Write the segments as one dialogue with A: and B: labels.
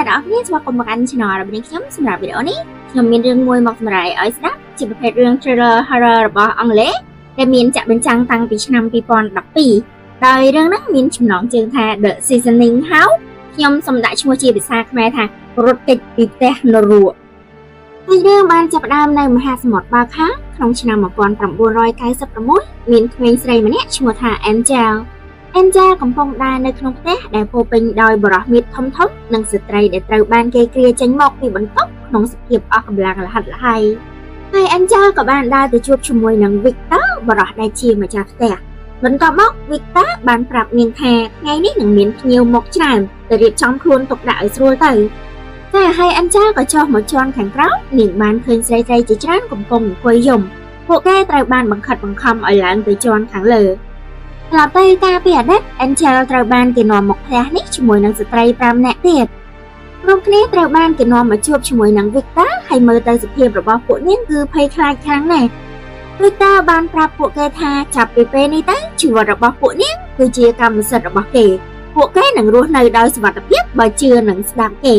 A: អ្នកទាំងអស់គ្នាស្វាគមន៍មកកាន់ channel របស់ខ្ញុំសម្រាប់វីដេអូនេះខ្ញុំមានរឿងមួយមកសម្រាប់ឲ្យស្ដាប់ជាប្រភេទរឿង thriller horror របស់អង់គ្លេសដែលមានចាក់បញ្ចាំងតាំងពីឆ្នាំ 2012 ដោយរឿងហ្នឹងមានចំណងជើងថា The Seasoning House ខ្ញុំសូមដាក់ឈ្មោះជាភាសាខ្មែរថារត់គេចពីផ្ទះនរកហើយរឿងបានចាប់ផ្ដើមនៅមហាសមុទ្របាខាក្នុងឆ្នាំ 1996 មានក្មេងស្រីម្នាក់ឈ្មោះថា Angel កំពុងដើរនៅក្នុងផ្ទះដែលពោពេញដោយបរិះមាសធំៗនិងស្ត្រីដែលត្រូវបានគេគ្រាចេញមកពីបន្ទប់ក្នុងសភាពអស់កម្លាំងលហិតលហៃហើយ Angel ក៏បានដើរទៅជួបជាមួយនឹង Victor បរិះដែលជាម្ចាស់ផ្ទះបន្ទាប់មក Victor បានប្រាប់នាងថាថ្ងៃនេះនឹងមានភ្ញៀវមកច្រើនទៅរៀបចំខ្លួនទុកដាក់ឲ្យស្រួលទៅតែហើយ Angel ក៏ចុះមកជាន់ខាងក្រោមនាងបានឃើញស្រីៗជាច្រើនកំពុងអង្គុយយំពួកគេត្រូវបានបង្ខិតបង្ខំឲ្យឡើងទៅជាន់ខាងលើឆ្លប់ទៅការពីអតីត Angel ត្រូវបានគេនាំមកផ្ទះនេះជាមួយនឹងស្ត្រី5នាក់ទៀតក្រុមគ្នាត្រូវបានគេនាំមកជួបជាមួយនឹង Victor ហើយមើលទៅសភាពរបស់ពួកនាងគឺភ័យខ្លាចខ្លាំងណាស់ Victor បានប្រាប់ពួកគេថាចាប់ពីពេលនេះទៅជីវិតរបស់ពួកនាងគឺជាកម្មសិទ្ធិរបស់គេពួកគេនឹងរស់នៅដោយសុវត្ថិភាពបើជឿនឹងស្ដាប់គេ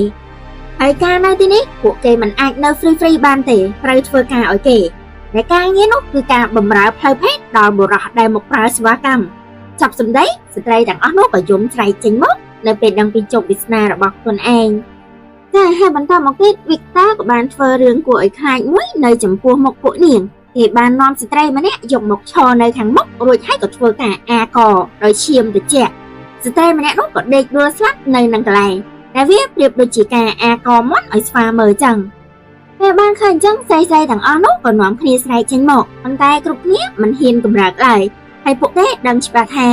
A: ហើយការនៅទីនេះពួកគេមិនអាចនៅ free បានទេត្រូវធ្វើការឲ្យគេតែការងារនោះគឺការបម្រើផ្លូវភេទដល់បុរសដែលមកប្រើសេវាកម្មចាប់សម្ដីស្ត្រីទាំងអស់នោះក៏យំស្រែកចេញមកនៅពេលដឹងពីជោគវាសនារបស់ខ្លួនឯងតែហើយបន្តមកទៀត Victor ក៏បានធ្វើរឿងគួរឲ្យខ្លាចមួយនៅចំពោះមុខពួកនាងគេបាននាំស្ត្រីម្នាក់យកមកឈរនៅខាងមុខរួចហើយក៏ធ្វើការអាកដោយឈាមត្រជាក់ស្ត្រីម្នាក់នោះក៏ដេកដួលស្លាប់នៅនឹងកន្លែងតែវាប្រៀបដូចជាការអាកមាន់ឲ្យស្វាមើលចឹងពេលបានឃើញអញ្ចឹងស្រីៗទាំងអស់នោះក៏នាំគ្នាស្រែកចេញមកប៉ុន្តែគ្រប់គ្នាមិនហ៊ានកម្រើកឡើយហើយពួកគេដឹងច្បាស់ថា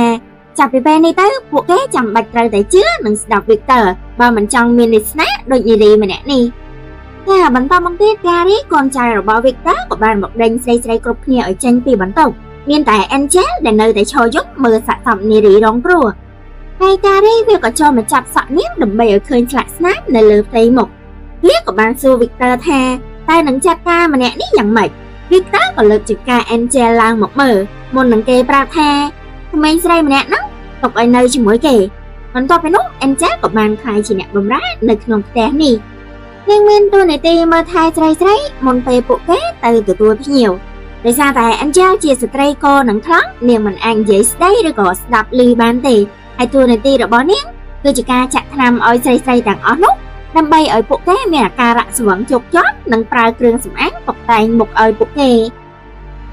A: ចាប់ពីពេលនេះទៅពួកគេចាំបាច់ត្រូវតែជឿនិងស្ដាប់ Victor បើមិនចង់មាននិស្នាដូចនារីម្នាក់នេះតែបន្តមកទៀតការីកូនចៅរបស់ Victor ក៏បានមកដេញស្រីៗគ្រប់គ្នាឲ្យចេញពីបន្ទប់មានតែ Angel ដែលនៅតែឈរយំមើលសាកសពនារីរងគ្រោះហើយការីវាក៏ចូលមកចាប់សក់នាងដើម្បីឲ្យឃើញស្លាកស្នាមនៅលើផ្ទៃមុខវាក៏បានសួរ Victor ថាតើនឹងចាត់ការម្នាក់នេះយ៉ាងម៉េច Victor ក៏លើកចង្កា Angel ឡើងមកមើលមុននឹងគេប្រាប់ថាក្មេងស្រីម្នាក់ហ្នឹងទុកឲ្យនៅជាមួយគេបន្ទាប់ពីនោះ Angel ក៏បានក្លាយជាអ្នកបម្រើនៅក្នុងផ្ទះនេះនាងមានតួនាទីមើលថែស្រីៗមុនពេលពួកគេទៅទទួលភ្ញៀវដោយសារតែ Angel ជាស្ត្រីកនឹងថ្លង់នាងមិនអាចនិយាយស្ដីឬក៏ស្ដាប់ឮបានទេហើយតួនាទីរបស់នាងគឺជាការចាក់ថ្នាំឲ្យស្រីៗទាំងអស់នោះដើម្បីឲ្យពួកគេមានអាការៈស្វឹងជោគជាប់និងប្រើគ្រឿងសម្អាងតុបតែងមុខឲ្យពួកគេ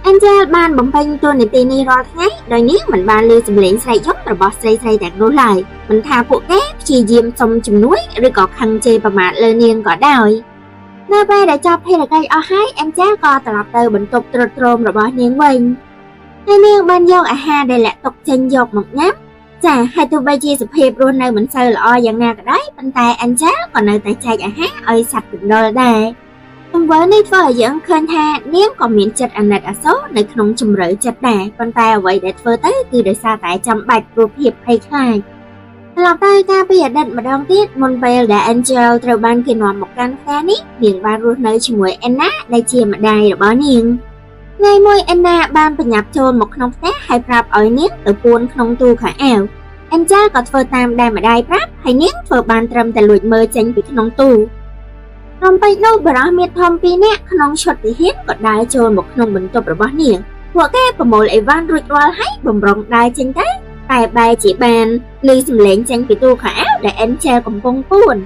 A: Angel បានបំពេញតួនាទីនេះរាល់ថ្ងៃដោយនាងមិនបានឮសំឡេងស្រែកយំរបស់ស្រីៗទាំងនោះឡើយមិនថាពួកគេព្យាយាមសុំជំនួយឬក៏ខឹងជេរប្រមាថលើនាងក៏ដោយនៅពេលដែលចប់ភារកិច្ចអស់ហើយ Angel ក៏ត្រឡប់ទៅបន្ទប់ទ្រុឌទ្រោមរបស់នាងវិញហើយនាងបានយកអាហារដែលលាក់ទុកចេញយកមកញ៉ាំចាហើយទោះបីជាសភាពរស់នៅមិនសូវល្អយ៉ាងណាក៏ដោយប៉ុន្តែ Angel ក៏នៅតែចែកអាហារឲ្យសត្វកណ្ដុរដែរទង្វើនេះធ្វើឲ្យយើងឃើញថានាងក៏មានចិត្តអាណិតអាសូរនៅក្នុងជំរឿចិត្តដែរប៉ុន្តែអ្វីដែលធ្វើទៅគឺដោយសារតែចាំបាច់ព្រោះភាពភ័យខ្លាចត្រឡប់ទៅការពីអតីតម្ដងទៀតមុនពេលដែល Angel ត្រូវបានគេនាំមកកាន់ផ្ទះនេះនាងបានរស់នៅជាមួយ Anna ដែលជាម្ដាយរបស់នាងថ្ងៃមួយ Anna បានបញ្ញាប់ចូលមកក្នុងផ្ទះហើយប្រាប់ឲ្យនាងទៅពួនក្នុងទូខោអាវ Angel ក៏ធ្វើតាមដែលម្ដាយប្រាប់ហើយនាងធ្វើបានត្រឹមតែលួចមើលចេញពីក្នុងទូរំពេចនោះបរិះមាសធំ2នាក់ក្នុងឈុតទាហានក៏ដើរចូលមកក្នុងបន្ទប់របស់នាងពួកគេប្រមូលអីវ៉ាន់រួចរាល់ហើយបំរុងដើរចេញទៅតែបែរជាបានឮសំឡេងចេញពីទូខោអាវដែល Angel កំពុងពួន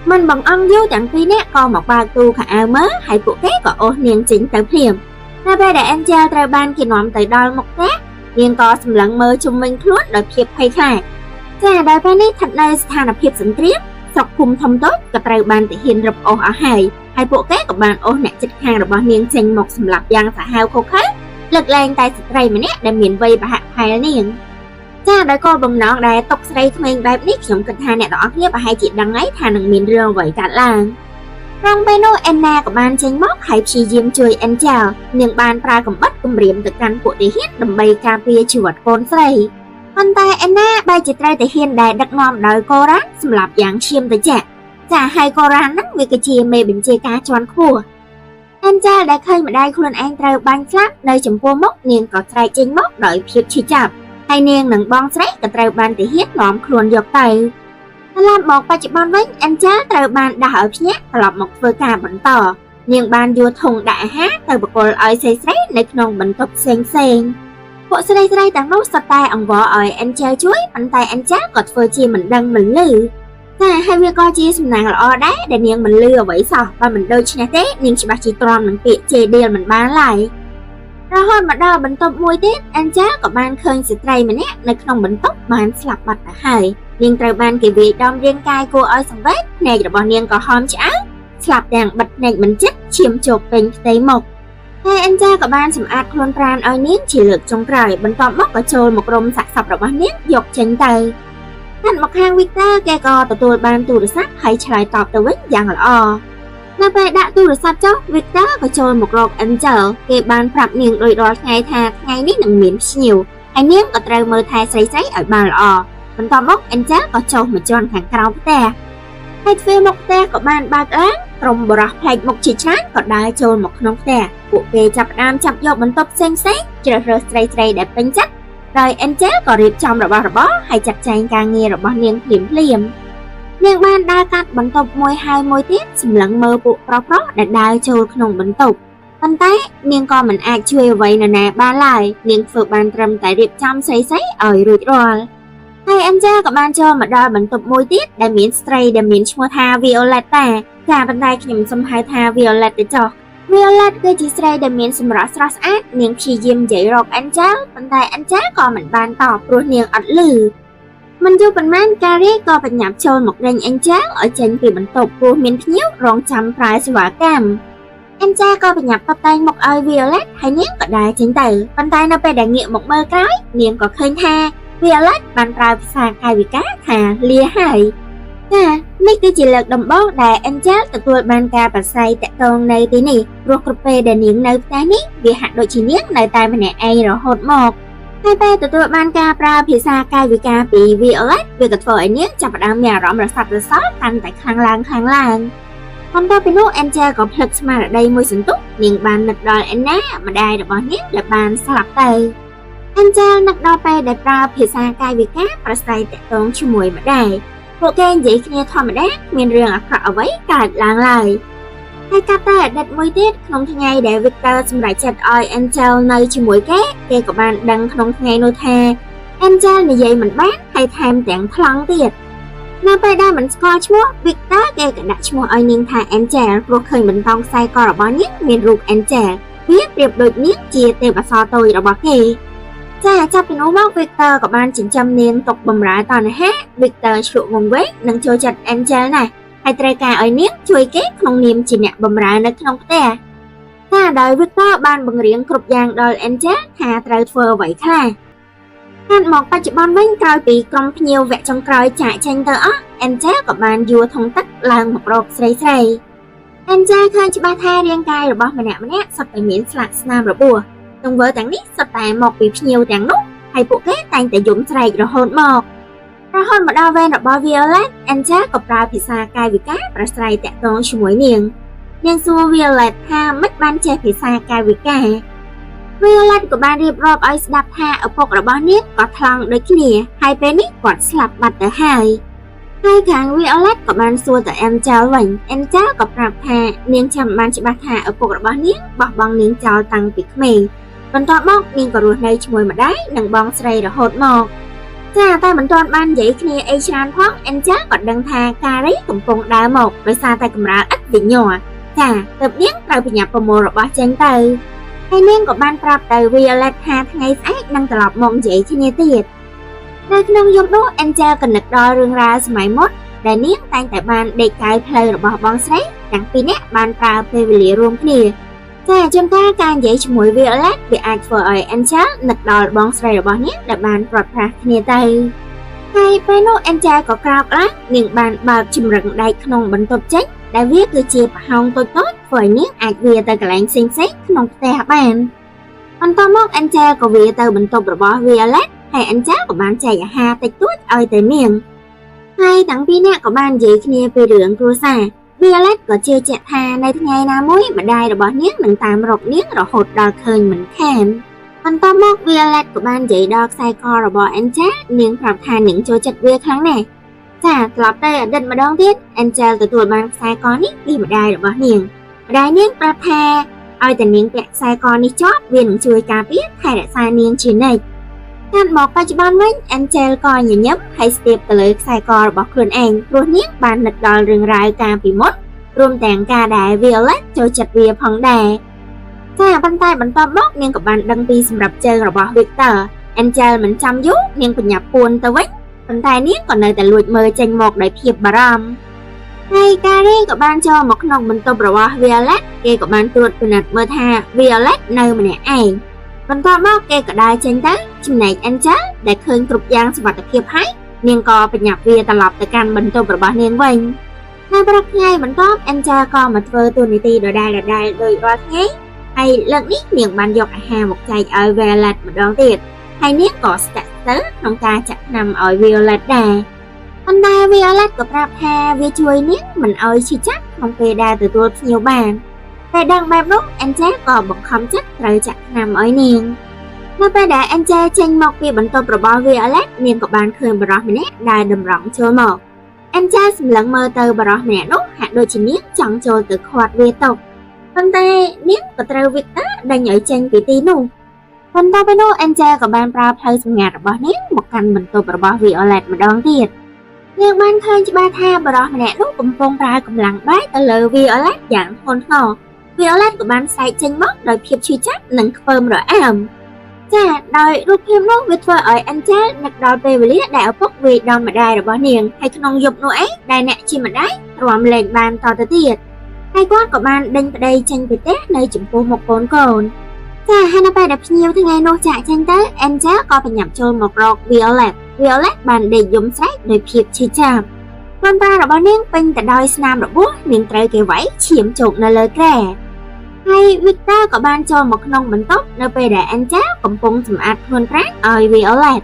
A: មិនបងអង្គយូរទាំង2នាក់ក៏មកបើកទូខោអាវមើលហើយពួកគេក៏អូសនាងចេញទៅភ្លាមតែពេលដែល Angel ត្រូវបានគេនាំទៅដល់មុខផ្ទះនាងក៏សម្លឹងមើលជុំវិញខ្លួនដោយភាពភ័យខ្លាចចាដល់ពេលនេះស្ថិតនៅស្ថានភាពសង្គ្រាមស្រុកភូមិធំតូចក៏ត្រូវបានទាហានរឹបអូសអស់ហើយពួកគេក៏បានអូសអ្នកជិតខាងរបស់នាងចេញមកសម្លាប់យ៉ាងសាហាវឃោរឃៅលើកលែងតែស្ត្រីម្នាក់ដែលមានវ័យប្រហាក់ប្រហែលនាងចាដោយគោលបំណងដែលຕົកស្រីក្មេងបែបនេះខ្ញុំគិតថាអ្នកទាំងអស់គ្នាប្រហែលជាដឹងហើយថានឹងមានរឿងអ្វីកើតឡើងក្នុងពេលនោះ Anna ក៏បានចេញមកហើយព្យាយាមជួយ Angel នាងបានប្រើកំបិតគំរាមទៅកាន់ពួកទាហានដើម្បីការពារជីវិតកូនស្រីប៉ុន្តែ Anna បែរជាត្រូវទាហានដែលដឹកនាំដោយកូរ៉ានសម្លាប់យ៉ាងឈាមត្រជាក់ចាហើយកូរ៉ានហ្នឹងវាគឺជាមេបញ្ជាការជាន់ខ្ពស់ Angel ដែលឃើញម្ដាយខ្លួនឯងត្រូវបាញ់ស្លាប់នៅចំពោះមុខនាងក៏ស្រែកចេញមកដោយភាពឈឺចាប់ហើយនាងនិងបងស្រីក៏ត្រូវបានទាហាននាំខ្លួនយកទៅ ឡប់មកបច្ចុប្បន្នវិញ Angel ត្រូវបានដាក់ឲ្យភ្ញាក់ត្រឡប់មកធ្វើការបន្តនាងបានយកធុងដាក់អាហារទៅបកគលឲ្យស្រីៗនៅក្នុងបន្ទប់ផ្សេងៗពួកស្រីៗទាំងនោះសុទ្ធតែអង្វរឲ្យ Angel ជួយប៉ុន្តែ Angel ក៏ធ្វើជាមិនដឹងមិនឮតែហើយវាក៏ជាសំណាងល្អដែរដែលនាងមិនឮអ្វីសោះបើមិនដូច្នេះទេនាងច្បាស់ជាទ្រាំនឹងពាក្យជេរដៀលមិនបានឡើយរហូតមកដល់បន្ទប់មួយទៀត Angel ក៏បានឃើញស្ត្រីម្នាក់នៅក្នុងបន្ទប់បានស្លាប់បាត់ទៅហើយនាងត្រូវបានគេវាយដំរាងកាយគួរឲ្យសង្វេគភ្នែករបស់នាងក៏ហមឆ្អៅស្លាប់ទាំងបិទភ្នែកមិនជិតឈាមជោកពេញផ្ទៃមុខហើយ Angel ក៏បានសម្អាតខ្លួនប្រាណឲ្យនាងជាលើកចុងក្រោយបន្ទាប់មកក៏ចូលមករុំសាកសពរបស់នាងយកចេញទៅខាងមកខាង Victor គេក៏ទទួលបានទូរស័ព្ទហើយឆ្លើយតបទៅវិញយ៉ាងល្អនៅពេលដាក់ទូរស័ព្ទចុះ Victor ក៏ចូលមករក Angel គេបានប្រាប់នាងដោយរាល់ថ្ងៃថាថ្ងៃនេះនឹងមានភ្ញៀវហើយនាងក៏ត្រូវមើលថែស្រីៗឲ្យបានល្អបន្ទាប់មក Angel ក៏ចុះមកជន់ខាងក្រៅផ្ទះហើយទ្វារមុខផ្ទះក៏បានបើកឡើងក្រុមបរិះផ្លែកមុខជាច្រើនក៏ដើរចូលមកក្នុងផ្ទះពួកគេចាប់ផ្ដើមចាប់យកបន្ទប់ផ្សេងៗជ្រើសរើសស្រីៗដែលពេញចិត្តដោយ Angel ក៏រៀបចំរបស់របរហើយចាត់ចែងការងាររបស់នាងភ្លាមនាងបានដើរកាត់បន្ទប់មួយហើយមួយទៀតសម្លឹងមើលពួកប្រុសៗដែលដើរចូលក្នុងបន្ទប់ប៉ុន្តែនាងក៏មិនអាចជួយអ្វីនរណាបានឡើយនាងធ្វើបានត្រឹមតែរៀបចំស្រីៗឲ្យរួចរាល់ហើយ Angel ក៏បានចូលមកដល់បន្ទប់មួយទៀតដែលមានស្ត្រីដែលមានឈ្មោះថា Violet តែប៉ុន្តែខ្ញុំសុំហៅថា Violet ទៅចុះ Violet គឺជាស្រីដែលមានសម្រស់ស្រស់ស្អាតនាងព្យាយាមនិយាយរក Angel ប៉ុន្តែ Angel ក៏មិនបានតបព្រោះនាងអត់ឮមិនយូរប៉ុន្មាន Carrie ក៏បញ្ញាប់ចូលមកដេញ Angel ឲ្យចេញពីបន្ទប់ព្រោះមានភ្ញៀវរងចាំប្រើសេវាកម្ម Angel ក៏បញ្ញាប់តបតែងមុខឲ្យ Violet ហើយនាងក៏ដើរចេញទៅប៉ុន្តែនៅពេលដែលងាកមកមើលក្រោយនាងក៏ឃើញថា Violet បានប្រើភាសាកាយវិការថាលាហើយចានេះគឺជាលើកដំបូងដែល Angel ទទួលបានការប្រស្រ័យតាក់ទងនៅទីនេះព្រោះគ្រប់ពេលដែលនាងនៅផ្ទះនេះវាហាក់ដូចជានាងនៅតែម្នាក់ឯងរហូតមកហើយពេលទទួលបានការប្រើភាសាកាយវិការពី Violet វាក៏ធ្វើឲ្យនាងចាប់ផ្ដើមមានអារម្មណ៍រស័ព្ទរសល់កាន់តែខ្លាំងឡើងបន្ទាប់ពីនោះ Angel ក៏ភ្លឹកស្មារតីមួយសន្ទុះនាងបាននឹកដល់ Anna ម្ដាយរបស់នាងដែលបានស្លាប់ទៅ Angel នឹកដល់ពេលដែលប្រើភាសាកាយវិការប្រស្រ័យតាក់ទងជាមួយម្ដាយពួកគេនិយាយគ្នាធម្មតាមានរឿងអាក្រក់អ្វីកើតឡើងឡើយហើយកាត់តែអតីតមួយទៀតក្នុងថ្ងៃដែល Victor សម្រេចចិត្តឲ្យ Angel នៅជាមួយគេក៏បានដឹងក្នុងថ្ងៃនោះថា Angel និយាយមិនបានហើយថែមទាំងថ្លង់ទៀតនៅពេលដែលមិនស្គាល់ឈ្មោះ Victor គេក៏ដាក់ឈ្មោះឲ្យនាងថា Angel ព្រោះឃើញបន្តោងខ្សែករបស់នាងមានរូប Angel វាប្រៀបដូចនាងជាទេពអប្សរតូចរបស់គេចាចាប់ពីនោះមក Victor ក៏បានចិញ្ចឹមនាងទុកបម្រើតណ្ហា Victor ឆ្លក់វង្វេងនិងចូលចិត្ត Angel ណាស់ហើយត្រូវការឲ្យនាងជួយគេក្នុងនាមជាអ្នកបម្រើនៅក្នុងផ្ទះតែដោយ Victor បានបង្រៀនគ្រប់យ៉ាងដល់ Angel ថាត្រូវធ្វើអ្វីខ្លះហើយមកបច្ចុប្បន្នវិញក្រោយពីក្រុមភ្ញៀវវគ្គចុងក្រោយចាកចេញទៅអស់ Angel ក៏បានយួរធុងទឹកឡើងមករកស្រីៗ Angel ឃើញច្បាស់ថារាងកាយរបស់ម្នាក់សុទ្ធតែមានស្លាកស្នាមរបួសទង្វើទាំងនេះសុទ្ធតែមកពីភ្ញៀវទាំងនោះហើយពួកគេតែងតែយំស្រែករហូតមកដល់វេនរបស់ Violet Angel ក៏ប្រើភាសាកាយវិការប្រស្រ័យតាក់ទងជាមួយនាងសួរ Violet ថាមិនបានចេះភាសាកាយវិការ Violet ក៏បានរៀបរាប់ឲ្យស្ដាប់ថាឪពុករបស់នាងក៏ថ្លង់ដូចគ្នាហើយពេលនេះគាត់ស្លាប់បាត់ទៅហើយខាង Violet ក៏បានសួរទៅ Angel វិញ Angel ក៏ប្រាប់ថានាងចាំបានច្បាស់ថាឪពុករបស់នាងបោះបង់នាងចោលតាំងពីក្មេងបន្ទាប់មកនាងក៏រស់នៅជាមួយម្ដាយនិងបងស្រីរហូតមកចាតែមិនទាន់បាននិយាយគ្នាអីច្រើនផង Angel ក៏ដឹងថា Carrie កំពុងដើរមកដោយសារតែកម្រាលឥតវិញ្ញ័រចាទើបនាងត្រូវបញ្ញាប់ប្រមូលរបស់ចេញទៅហើយនាងក៏បានប្រាប់ទៅ Violet ថាថ្ងៃស្អែកនឹងត្រឡប់មកនិយាយគ្នាទៀតនៅក្នុងយប់នោះ Angel ក៏នឹកដល់រឿងរ៉ាវសម័យមុនដែលនាងតែងតែបានដេកកាយផ្លូវរបស់បងស្រីទាំងពីរនាក់បានប្រើពេលវេលារួមគ្នាចាជួនកាលការនិយាយជាមួយ Violet វាអាចធ្វើឲ្យ Angel នឹកដល់បងស្រីរបស់នាងដែលបានព្រាត់ប្រាសគ្នាទៅហើយពេលនោះ Angel ក៏ក្រោកឡើងនាងបានបើកជំរឹងដែកក្នុងបន្ទប់ចេញដែលវាគឺជាប្រហោងតូចៗធ្វើឲ្យនាងអាចវាទៅកន្លែងផ្សេងៗក្នុងផ្ទះបានបន្ទាប់មក Angel ក៏វាទៅបន្ទប់របស់ Violet ហើយ Angel ក៏បានចែកអាហារតិចតួចឲ្យទៅនាងហើយទាំងពីរនាក់ក៏បាននិយាយគ្នាពីរឿងគ្រួសារ Violet ក៏ជឿជាក់ថានៅថ្ងៃណាមួយម្ដាយរបស់នាងនឹងតាមរកនាងរហូតដល់ឃើញមិនខានបន្ទាប់មក Violet ក៏បាននិយាយដល់ខ្សែករបស់ Angel នាងប្រាប់ថានាងចូលចិត្តវាខ្លាំងណាស់ ចាត្រឡប់ទៅអតីតម្ដងទៀត Angel ទទួលបានខ្សែកនេះពីម្ដាយរបស់នាងម្ដាយនាងប្រាប់ថាឲ្យតែនាងពាក់ខ្សែកនេះជាប់វានឹងជួយការពារថែរក្សានាងជានិច្ចកាលមកបច្ចុប្បន្នវិញ Angel ក៏ញញឹមហើយស្ទាបទៅលើខ្សែករបស់ខ្លួនឯងព្រោះនាងបាននឹកដល់រឿងរ៉ាវកាលពីមុនរួមទាំងការដែល Violet ចូលចិត្តវាផងដែរចាប៉ុន្តែបន្ទាប់មកនាងក៏បានដឹងពីសម្រាប់ជើងរបស់ Victor Angel មិនចាំយូរនាងបញ្ញាប់ពួនទៅវិញប៉ុន្តែនាងក៏នៅតែលួចមើលចេញមកដោយភាពបារម្ភហើយការរីក៏បានចូលមកក្នុងបន្ទប់របស់ Violet គេក៏បានត្រួតពិនិត្យមើលថា Violet នៅម្នាក់ឯងបន្ទាប់មកគេក៏ដើរចេញទៅចំណែក Angel ដែលឃើញគ្រប់យ៉ាងសុវត្ថិភាពហើយនាងក៏បញ្ញាប់វាត្រឡប់ទៅកាន់បន្ទប់របស់នាងវិញនៅព្រឹកថ្ងៃបន្ទាប់ Angel ក៏មកធ្វើតួនាទីដដែលៗដោយរាល់ថ្ងៃហើយលើកនេះនាងបានយកអាហារមកចែកឲ្យ Violet ម្ដងទៀតហើយនាងក៏ស្ទាក់ស្ទើរក្នុងការចាក់ថ្នាំឲ្យ Violet ដែរប៉ុន្តែ Violet ក៏ប្រាប់ថាវាជួយនាងមិនឲ្យឈឺចាប់ក្នុងពេលដែលទទួលភ្ញៀវបានតែដឹងបែបនោះ Angel ក៏បង្ខំចិត្តត្រូវចាក់ថ្នាំឲ្យនាងនៅពេលដែល Angel ចេញមកពីបន្ទប់របស់ Violet នាងក៏បានឃើញបរិសម្នាក់ដែលតម្រង់ចូលមក Angel សម្លឹងមើលទៅបរិសម្នាក់នោះហាក់ដូចជានាងចង់ចូលទៅខាត់វាតុប៉ុន្តែនាងក៏ត្រូវ Victor ដេញឲ្យចេញពីទីនោះបន្ទាប់ពីនោះ Angel ក៏បានប្រើផ្លូវសម្ងាត់របស់នាងមកកាន់បន្ទប់របស់ Violet ម្ដងទៀតនាងបានឃើញច្បាស់ថាបរិសម្នាក់នោះកំពុងប្រើកម្លាំងបែកទៅលើ Violet យ៉ាងធ្ងន់ធ្ងរ Violet ក៏បានសែកចេញមកដោយភាពឈឺចាប់និងខ្ពើមរអាំចាដោយរូបភាពនោះវាធ្វើឲ្យ Angel នឹកដល់ពេលវេលាដែលឪពុកវាយដំម្ដាយរបស់នាងហើយក្នុងយប់នោះឯងដែលអ្នកជាម្ដាយទ្រាំលែងបានតទៅទៀតហើយគាត់ក៏បានដេញប្តីចេញពីផ្ទះនៅចំពោះមុខកូនចាហើយនៅពេលដែលភ្ញៀវថ្ងៃនោះចាក់ចេញទៅ Angel ក៏បញ្ញាប់ចូលមករក Violet បានដេកយំស្រែកដោយភាពឈឺចាប់ខ្លួនប្រារបស់នាងពេញទៅដោយស្នាមរបួសនាងត្រូវគេវាយឈាមជោកនៅលើគ្រែហើយ Victor ក៏បានចូលមកក្នុងបន្ទប់នៅពេលដែល Angel កំពុងសម្អាតខ្លួនប្រាឲ្យ Violet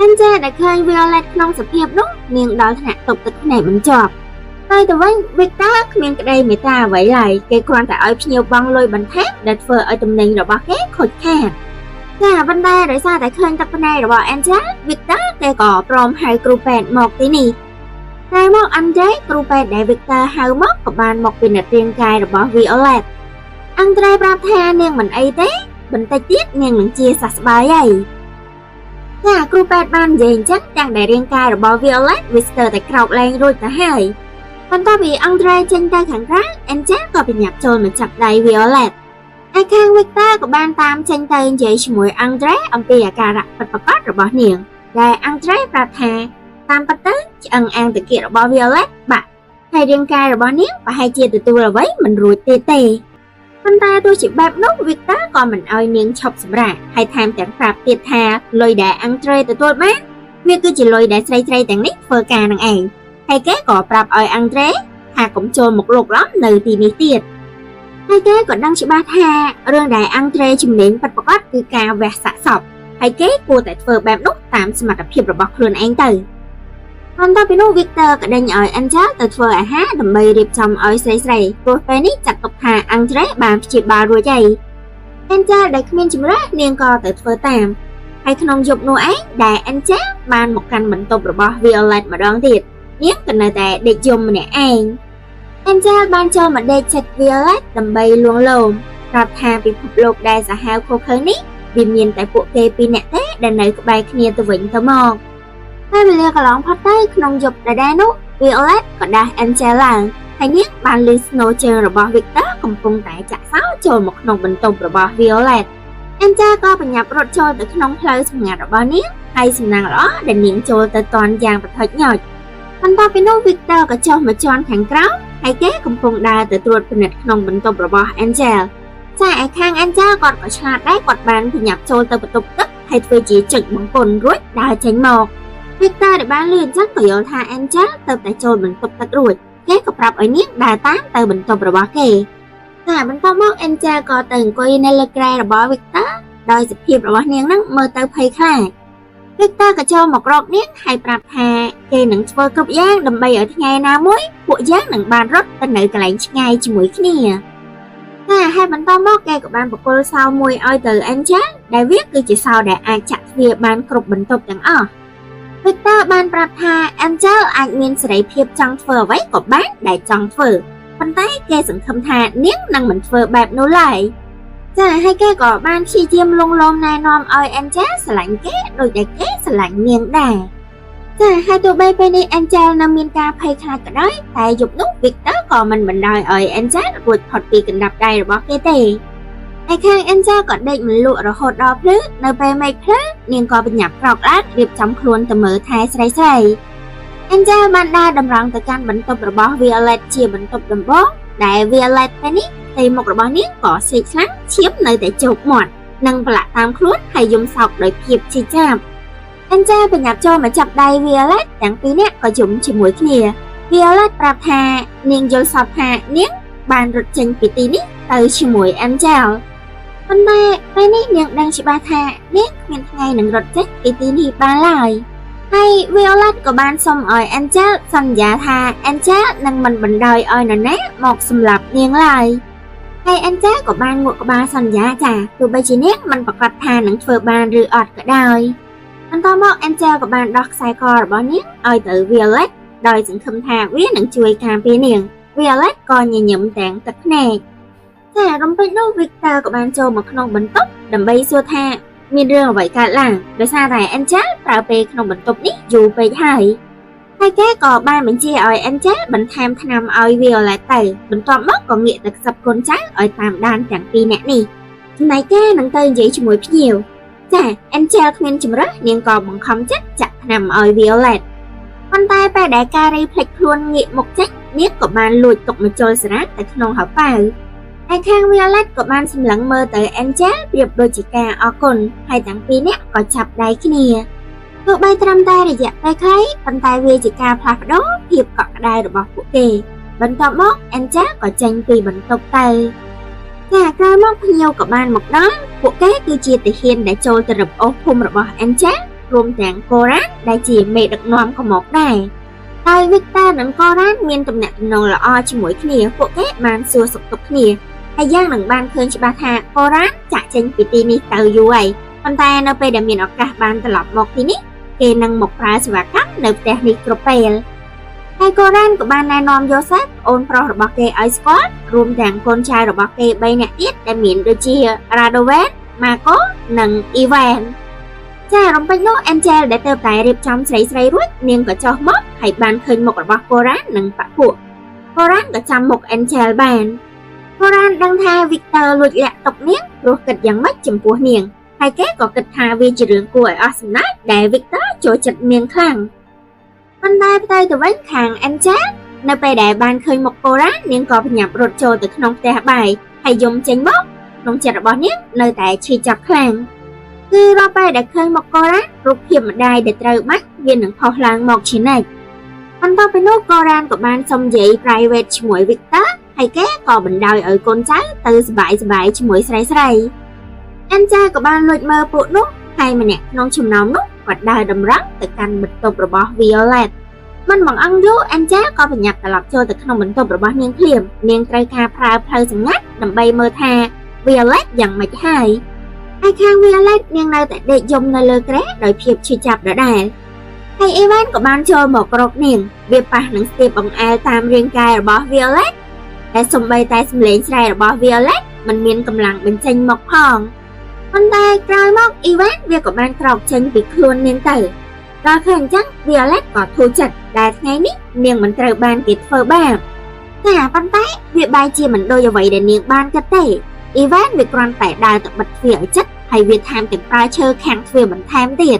A: Angel ដែលឃើញ Violet ក្នុងសភាពនោះនាងដល់ថ្នាក់ទប់ទឹកភ្នែកមិនជាប់ហើយទៅវិញ Victor គ្មានក្តីមេត្តាអ្វីឡើយគេគ្រាន់តែឲ្យភ្ញៀវបង់លុយបន្ថែមដែលធ្វើឲ្យទំនិញរបស់គេខូចខាតចាប៉ុន្តែដោយសារតែឃើញទឹកភ្នែករបស់ Angel Victor គេក៏ព្រមហៅគ្រូពេទ្យមកទីនេះតែមក Andre គ្រូពេទ្យដែល Victor ហៅមកក៏បានមកពិនិត្យរាងកាយរបស់ Violet Andre ប្រាប់ថានាងមិនអីទេបន្តិចទៀតនាងនឹងជាសះស្បើយហើយចាគ្រូពេទ្យបាននិយាយអញ្ចឹងទាំងដែលរាងកាយរបស់ Violet វាស្ទើរតែក្រោកលែងរួចទៅហើយបន្ទាប់ពី Andre ចេញទៅខាងក្រៅ Angel ក៏បញ្ញាប់ចូលមកចាប់ដៃ Violet ឯខាង Victor ក៏បានតាមចេញទៅនិយាយជាមួយ Andre អំពីអាការៈពិតប្រាកដរបស់នាងដែល Andre ប្រាប់ថាតាមពិតទៅឆ្អឹងអាងតាគៀករបស់ Violet បាក់ហើយរាងកាយរបស់នាងប្រហែលជាទទួលអ្វីមិនរួចទេប៉ុន្តែទោះជាបែបនោះ Victor ក៏មិនអោយនាងឈប់សម្រាកហើយថែមទាំងប្រាប់ទៀតថាលុយដែល Andre ទទួលបានវាគឺជាលុយដែលស្រីៗទាំងនេះធ្វើការនឹងឯងហើយគេក៏ប្រាប់ឲ្យ Andre ថាកុំចូលមកលុកឡំនៅទីនេះទៀតហើយគេក៏ដឹងច្បាស់ថារឿងដែល Andre ជំនាញពិតប្រាកដគឺការវះសាកសពហើយគេគួរតែធ្វើបែបនោះតាមសមត្ថភាពរបស់ខ្លួនឯងទៅបន្ទាប់ពីនោះ Victor ក៏ដេញឲ្យ Angel ទៅធ្វើអាហារដើម្បីរៀបចំឲ្យស្រីៗព្រោះពេលនេះចាត់ទុកថា Andre បានព្យាបាលរួចហើយ Angel ដែលគ្មានជំរើសនាងក៏ទៅធ្វើតាមហើយក្នុងយប់នោះឯងដែល Angel បានមកកាន់បន្ទប់របស់ Violet ម្ដងទៀតនាងក៏នៅតែដេកយំម្នាក់ឯង Angel បានចូលមកដេកជិត Violet ដើម្បីលួងលោមប្រាប់ថាពិភពលោកដែលសាហាវខុសខើនេះវាមានតែពួកគេពីរនាក់ទេដែលនៅក្បែរគ្នាទៅវិញទៅមកហើយវេលាកន្លងផុតទៅក្នុងយប់ដដែលនោះ Violet ក៏ដាស់ Angel ឡើងហើយនាងបានលឺស្នូជើងរបស់ Victor កំពុងតែចាក់សោចូលមកក្នុងបន្ទប់របស់ Violet Angel ក៏បញ្ញាប់រត់ចូលទៅក្នុងផ្លូវសម្ងាត់របស់នាងហើយសំណាងល្អដែលនាងចូលទៅតន់យ៉ាងប្រថុចញ៉ុចបន្ទាប់ពីនោះ Victor ក៏ចុះមកជាន់ខាងក្រោមហើយគេកំពុងដើរទៅត្រួតពិនិត្យក្នុងបន្ទប់របស់ Angel ចាឯខាង Angel គាត់ក៏ឆ្លាតដែរគាត់បានបញ្ញាប់ចូលទៅបន្ទប់ទឹកហើយធ្វើជាចុចបង្គន់រួចដើរចេញមក Victor ដែលបានលឺអញ្ចឹងក៏យល់ថា Angel ទៅតែចូលបន្ទប់ទឹករួចគេក៏ប្រាប់ឲ្យនាងដើរតាមទៅបន្ទប់របស់គេតែបន្ទាប់មក Angel ក៏ទៅអង្គុយនៅលើគ្រែរបស់ Victor ដោយសភាពរបស់នាងហ្នឹងមើលទៅភ័យខ្លាច Victor ក៏ចូលមករកនាងហើយប្រាប់ថាគេនឹងធ្វើគ្រប់យ៉ាងដើម្បីឲ្យថ្ងៃណាមួយពួកយើងនឹងបានរត់ទៅនៅកន្លែងឆ្ងាយជាមួយគ្នាតែហើយបន្តមកគេក៏បានបកគលសោមួយឲ្យទៅ Angel ដែលវាគឺជាសោដែលអាចចាក់ទ្វារបានគ្រប់បន្ទប់ទាំងអស់ Victor បានប្រាប់ថា Angel អាចមានសេរីភាពចង់ធ្វើអ្វីក៏បានដែលចង់ធ្វើប៉ុន្តែគេសង្ឃឹមថានាងនឹងមិនធ្វើបែបនោះឡើយចាហើយគេក៏បានព្យាយាមលងលោមណែនាំឲ្យ Angel ស្រឡាញ់គេដូចដែលគេស្រឡាញ់នាងដែរចាហើយទោះបីពេលនេះ Angel នៅមានការភ័យខ្លាចក៏ដោយតែយប់នោះ Victor ក៏មិនបណ្ដោយឲ្យ Angel រួចផុតពីកណ្ដាប់ដៃរបស់គេទេឯខាង Angel ក៏ដេកមិនលក់រហូតដល់ភ្លឺនៅពេលមេឃភ្លឺនាងក៏បញ្ញាប់ក្រោកឡើងរៀបចំខ្លួនទៅមើលថែស្រីៗ Angel បានដើរតម្រង់ទៅកាន់បន្ទប់របស់ Violet ជាបន្ទប់ដំបូងដែល Violet ពេលនេះផ្ទៃមុខរបស់នាងក៏ស្លេកស្លាំងឈាមនៅតែជោកមាត់និងប្រឡាក់តាមខ្លួនហើយយំសោកដោយភាពឈឺចាប់ Angel បញ្ញាប់ចូលមកចាប់ដៃ Violet ទាំងពីរនាក់ក៏យំជាមួយគ្នា Violet ប្រាប់ថានាងយល់សប្តិថានាងបានរត់ចេញពីទីនេះទៅជាមួយ Angel ប៉ុន្តែពេលនេះនាងដឹងច្បាស់ថានាងគ្មានថ្ងៃនឹងរត់ចេញពីទីនេះបានឡើយហើយ Violet ក៏បានសុំឲ្យ Angel សន្យាថា Angel នឹងមិនបណ្ដោយឲ្យនរណាមកសម្លាប់នាងឡើយហើយ Angel ក៏បានងក់ក្បាលសន្យាចាទោះបីជានាងមិនប្រកាសថានឹងធ្វើបានឬអត់ក៏ដោយបន្តមក Angel ក៏បានដោះខ្សែករបស់នាងឲ្យទៅ Violet ដោយសង្ឃឹមថាវានឹងជួយការពារនាង Violet ក៏ញញឹមទាំងទឹកភ្នែកតែរំពេចនោះ Victor ក៏បានចូលមកក្នុងបន្ទប់ដើម្បីសួរថាមានរឿងអ្វីកើតឡើងដោយសារតែ Angel ប្រើពេលក្នុងបន្ទប់នេះយូរពេកហើយគេក៏បានបញ្ជាឲ្យ Angel បន្ថែមថ្នាំឲ្យ Violet ទៅបន្ទាប់មកក៏ងាកទៅខ្សឹបកូនចៅឲ្យតាមដានទាំងពីរនាក់នេះចំណែកគេនឹងទៅនិយាយជាមួយភ្ញៀវចា Angel គ្មានជំរើសនាងក៏បង្ខំចិត្តចាក់ថ្នាំឲ្យ Violet ប៉ុន្តែពេលដែលការរីភ្លេចខ្លួនងាកមុខចេញនាងក៏បានលួចទុកមកជុលសារ៉ាទៅក្នុងហៅប៉ៅឯខាង Violet ក៏បានសម្លឹងមើលទៅ Angel ប្រៀបដូចជាការអរគុណហើយទាំងពីរនាក់ក៏ចាប់ដៃគ្នាទោះបីត្រឹមតែរយៈពេលខ្លីប៉ុន្តែវាជាការផ្លាស់ប្ដូរភាពកក់ក្ដៅរបស់ពួកគេបន្ទាប់មក Angel ក៏ចេញពីបន្ទប់ទៅចាក្រោយមកភ្ញៀវក៏បានមកដល់ពួកគេគឺជាទាហានដែលចូលទៅរឹបអូសភូមិរបស់ Angel រួមទាំង Coran ដែលជាមេដឹកនាំក៏មកដែរហើយ Victor និង Coran មានទំនាក់ទំនងល្អជាមួយគ្នាពួកគេបានសួរសុខទុក្ខគ្នាហើយយ៉ាងនឹងបានឃើញច្បាស់ថា Coran ចាក់ចេញពីទីនេះទៅយូរហើយប៉ុន្តែនៅពេលដែលមានឱកាសបានត្រឡប់មកទីនេះគេនឹងមកប្រើសេវាកម្មនៅផ្ទះនេះគ្រប់ពេលហើយ Coran ក៏បានណែនាំ Joseph អូនប្រុសរបស់គេឲ្យស្គាល់រួមទាំងកូនចៅរបស់គេ3នាក់ទៀតដែលមានដូចជា Radovan, Marco និង Ivan ចារំពេចនោះ Angel ដែលទៅតែរៀបចំស្រីៗរួចនាងក៏ចុះមកហើយបានឃើញមុខរបស់ Coran និងប៉ពួក Coran ក៏ចាំមុខ Angel បាន Coran ដឹងថា Victor លួចលាក់ទុកនាងព្រោះគិតយ៉ាងម៉េចចំពោះនាងហើយគេក៏គិតថាវាជារឿងគួរឲ្យអស់សំណើចដែល Victor ចូលចិត្តនាងខ្លាំងប៉ុន្តែផ្ទុយទៅវិញខាង Angel នៅពេលដែលបានឃើញមុខ Coran នាងក៏បញ្ញាប់រត់ចូលទៅក្នុងផ្ទះបាយហើយយំចេញមកក្នុងចិត្តរបស់នាងនៅតែឈឺចាប់ខ្លាំងគឺរាល់ពេលដែលឃើញមុខ Coran រូបភាពម្ដាយដែលត្រូវបាច់វានឹងផុសឡើងមកជានិច្ចបន្ទាប់ពីនោះ Coran ក៏បានសុំនិយាយ private ជាមួយ Victor ហើយគេក៏បណ្ដោយឲ្យកូនចៅទៅសប្បាយជាមួយស្រីៗ Angel ក៏បានលួចមើលពួកនោះហើយម្នាក់ក្នុងចំណោមនោះក៏ដើរតម្រង់ទៅកាន់បន្ទប់របស់ Violet មិនបង្អង់យូរ Angel ក៏បញ្ញាប់ត្រឡប់ចូលទៅក្នុងបន្ទប់របស់នាងភ្លាមនាងត្រូវការប្រើផ្លូវសម្ងាត់ដើម្បីមើលថា Violet យ៉ាងម៉េចហើយខាង Violet នាងនៅតែដេកយំនៅលើគ្រែដោយភាពឈឺចាប់ដដែលហើយ Ivan ក៏បានចូលមកក្រោកនាងវាប៉ះនឹងស្ទាបបង្អែលតាមរាងកាយរបស់ Violet តែសូម្បីតែសម្លេងស្រែករបស់ Violet មិនមានកម្លាំងបញ្ចេញមកផងប៉ុន្តែក្រោយមក Ivan វាក៏បានក្រោកចេញពីខ្លួននាងទៅដល់ឃើញអញ្ចឹង Violet ក៏ធូរចិត្តដែលថ្ងៃនេះនាងមិនត្រូវបានគេធ្វើបាបតែប៉ុន្តែវាបែរជាមិនដូចអ្វីដែលនាងបានគិតទេ Ivan វាគ្រាន់តែដើរទៅបិទទ្វារឲ្យជិតហើយវាថែមទាំងប្រើឈើខាំងទ្វារបន្ថែមទៀត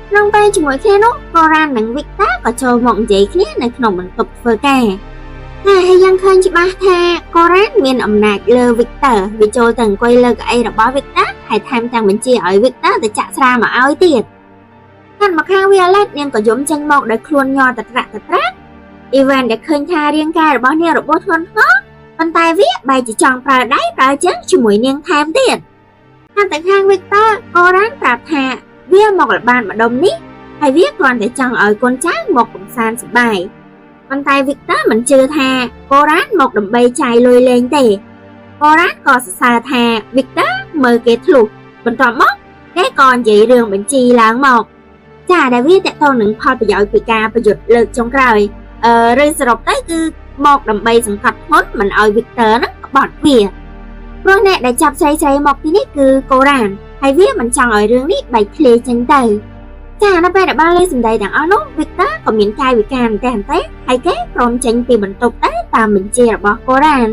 A: ក្នុងពេលជាមួយគ្នានោះ Coran និង Victor ក៏ចូលមកនិយាយគ្នានៅក្នុងបន្ទប់ធ្វើការហើយយ៉ាងឃើញច្បាស់ថា Coran មានអំណាចលើ Victor វាចូលទៅអង្គុយលើកៅអីរបស់ Victor ហើយថែមទាំងបញ្ជាឲ្យ Victor ទៅចាក់ស្រាមកឲ្យទៀតខាងមកខាង Violet នាងក៏យំចេញមកដោយខ្លួនញ័រតត្រាក់ Ivan ដែលឃើញថារាងកាយរបស់នាងរបួសធ្ងន់ធ្ងរប៉ុន្តែវាបែរជាចង់ប្រើដៃប្រើជើងជាមួយនាងថែមទៀតតែខាង Victor Coran ប្រាប់ថាវាមកល្បាតម្ដុំនេះហើយវាគ្រាន់តែចង់ឲ្យកូនចៅមកកម្សាន្តសប្បាយប៉ុន្តែ Victor មិនជឿថា Coran មកដើម្បីចាយលុយលេងទេ Coran ក៏សរសើរថា Victor មើលគេធ្លុះបន្ទាប់មកគេក៏និយាយរឿងបញ្ជីឡើងមក ចាដែលវាតកតងនឹងផលប្រយោជន៍ពីការប្រយុទ្ធលើកចុងក្រោយឬសរុបទៅគឺមកដើម្បីសង្កត់ធ្ងន់មិនឲ្យ Victor ហ្នឹងក្បត់វាព្រោះអ្នកដែលចាប់ស្រីមកទីនេះគឺកូរ៉ានហើយវាមិនចង់ឲ្យរឿងនេះបែកធ្លាយចេញទៅចានៅពេលដែលបានលេងសម្ដីទាំងអស់នោះ Victor ក៏មានកាយវិការតែហើយគេព្រមចេញពីបន្ទប់ទៅតាមបញ្ជារបស់កូរ៉ាន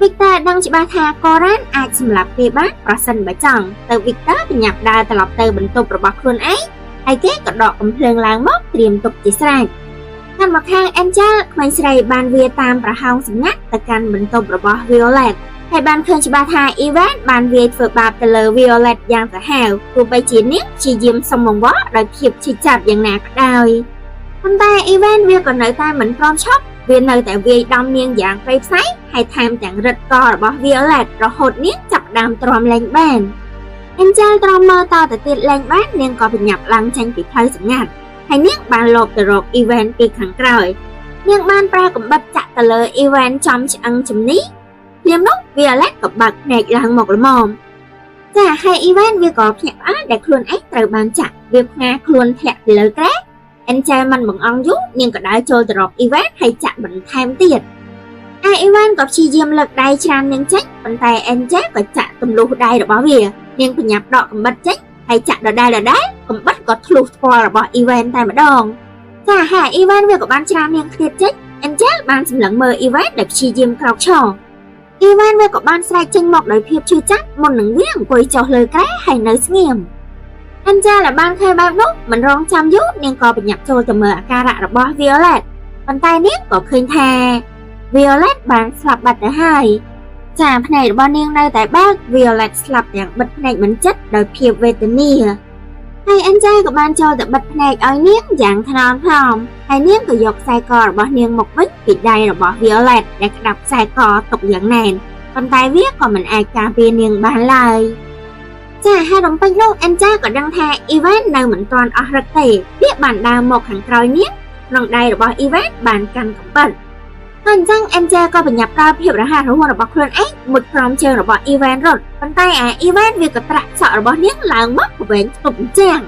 A: Victor ដឹងច្បាស់ថាកូរ៉ានអាចសម្លាប់គេបានប្រសិនបើចង់ទៅ Victor បញ្ញាប់ដើរត្រឡប់ទៅបន្ទប់របស់ខ្លួនឯងហើយគេក៏ដកកំភ្លើងឡើងមកត្រៀមទុកជាស្រេចខាងមកខាង Angel ក្មេងស្រីបានវាតាមប្រហោងសម្ងាត់ទៅកាន់បន្ទប់របស់ Violet ហើយបានឃើញច្បាស់ថា Evan បានវាយធ្វើបាបទៅលើ Violet យ៉ាងសាហាវទោះបីជានាងព្យាយាមសុំអង្វរដោយភាពឈឺចាប់យ៉ាងណាក៏ដោយប៉ុន្តែ Evan វាក៏នៅតែមិនព្រមឈប់វានៅតែវាយដំនាងយ៉ាងព្រៃផ្សៃហើយថែមទាំងរឹតករបស់ Violet រហូតនាងចាប់ដើមទ្រាំលែងបាន Angel ទ្រាំមើលតទៅទៀតលែងបាននាងក៏បញ្ញាប់ឡើងចេញពីផ្លូវសម្ងាត់ហើយនាងបានលបទៅរក Evan ពីខាងក្រោយនាងបានប្រើកំបិតចាក់ទៅលើ Evan ចំឆ្អឹងជំនីភ្លាមនោះ Violet ក៏បើកភ្នែកឡើងមកល្មមចាហើយ Evan វាក៏ភ្ញាក់ផ្អើលដែលខ្លួនឯងត្រូវបានចាក់វាផ្ងាខ្លួនធ្លាក់ទៅលើក្រែ Angel មិនបង្អង់យូរនាងក៏ដើរចូលទៅរក Evan ហើយចាក់បន្ថែមទៀតហើយ Evan ក៏ព្យាយាមលើកដៃច្រាននាងចេញប៉ុន្តែ Angel ក៏ចាក់ទម្លុះដៃរបស់វានាងបញ្ញាប់ដកកំបិតចេញហើយចាក់ដដែលកំបិតក៏ធ្លុះថ្ពាល់របស់ Evan តែម្ដងចាហើយ Evan វាក៏បានច្រាននាងឃ្លាតចេញ Angel បានសម្លឹងមើល Evan ដែលព្យាយាមក្រោកឈរ Evan វាក៏បានស្រែកចេញមកដោយភាពឈឺចាប់មុននឹងវាអង្គុយចុះលើក្រែហើយនៅស្ងៀម Angel ដែលបានឃើញបែបនោះមិនរងចាំយូរនាងក៏បញ្ញាប់ចូលទៅមើលអាការៈរបស់ Violet ប៉ុន្តែនាងក៏ឃើញថា Violet បានស្លាប់បាត់ទៅហើយចាភ្នែករបស់នាងនៅតែបើក Violet ស្លាប់យ៉ាងបិទភ្នែកមិនជិតដោយភាពវេទនាហើយ Angel ក៏បានចូលទៅបិទភ្នែកឲ្យនាងយ៉ាងថ្នមថមហើយនាងក៏យកខ្សែករបស់នាងមកវិញពីដៃរបស់ Violet ដែលក្តាប់ខ្សែកទុកយ៉ាងណែនប៉ុន្តែវាក៏មិនអាចការពារនាងបានឡើយចាហើយរំពេចនោះ Angel ក៏ដឹងថា Evan នៅមិនទាន់អស់រឹកទេវាបានដើរមកខាងក្រោយនាងក្នុងដៃរបស់ Evan បានកាន់កំបិតហើយអញ្ចឹង Angel ក៏បញ្ញាប់ប្រើភាពរហ័សរហួនរបស់ខ្លួនឯងមុតក្រោមជើងរបស់ Evan រត់ប៉ុន្តែEvan វាក៏ត្រាក់សក់របស់នាងឡើងមកប្រវែងទប់អញ្ចឹង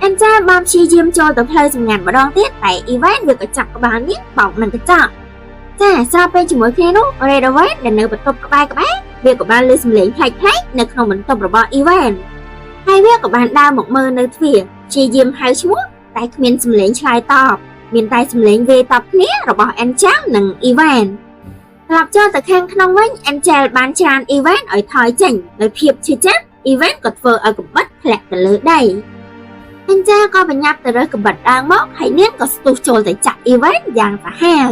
A: Angel បានព្យាយាមចូលទៅផ្លូវសម្ងាត់ម្ដងទៀតតែ Evan វាក៏ចាប់ក្បាលនាងបោកនឹងកញ្ចក់ចាស្របពេលជាមួយគ្នានោះ Redaway ដែលនៅបន្ទប់ក្បែរវាក៏បានឮសំឡេងប្លែកៗនៅក្នុងបន្ទប់របស់ Evan ហើយវាក៏បានដើរមកមើលនៅទ្វារព្យាយាមហៅឈ្មោះតែគ្មានសំឡេងឆ្លើយតបមានតែសំឡេងវេតបគ្នារបស់ Angel និង Evan ត្រឡប់ចូលទៅខាងក្នុងវិញ Angel បានច្រាន Evan ឲ្យថយចេញដោយភាពឈឺចាប់ Evan ក៏ធ្វើឲ្យកំបិតធ្លាក់ទៅលើដី Angel ក៏បញ្ញាប់ទៅរើសកំបិតដើមមកហើយនាងក៏ស្ទុះចូលទៅចាក់ Evan យ៉ាងសាហាវ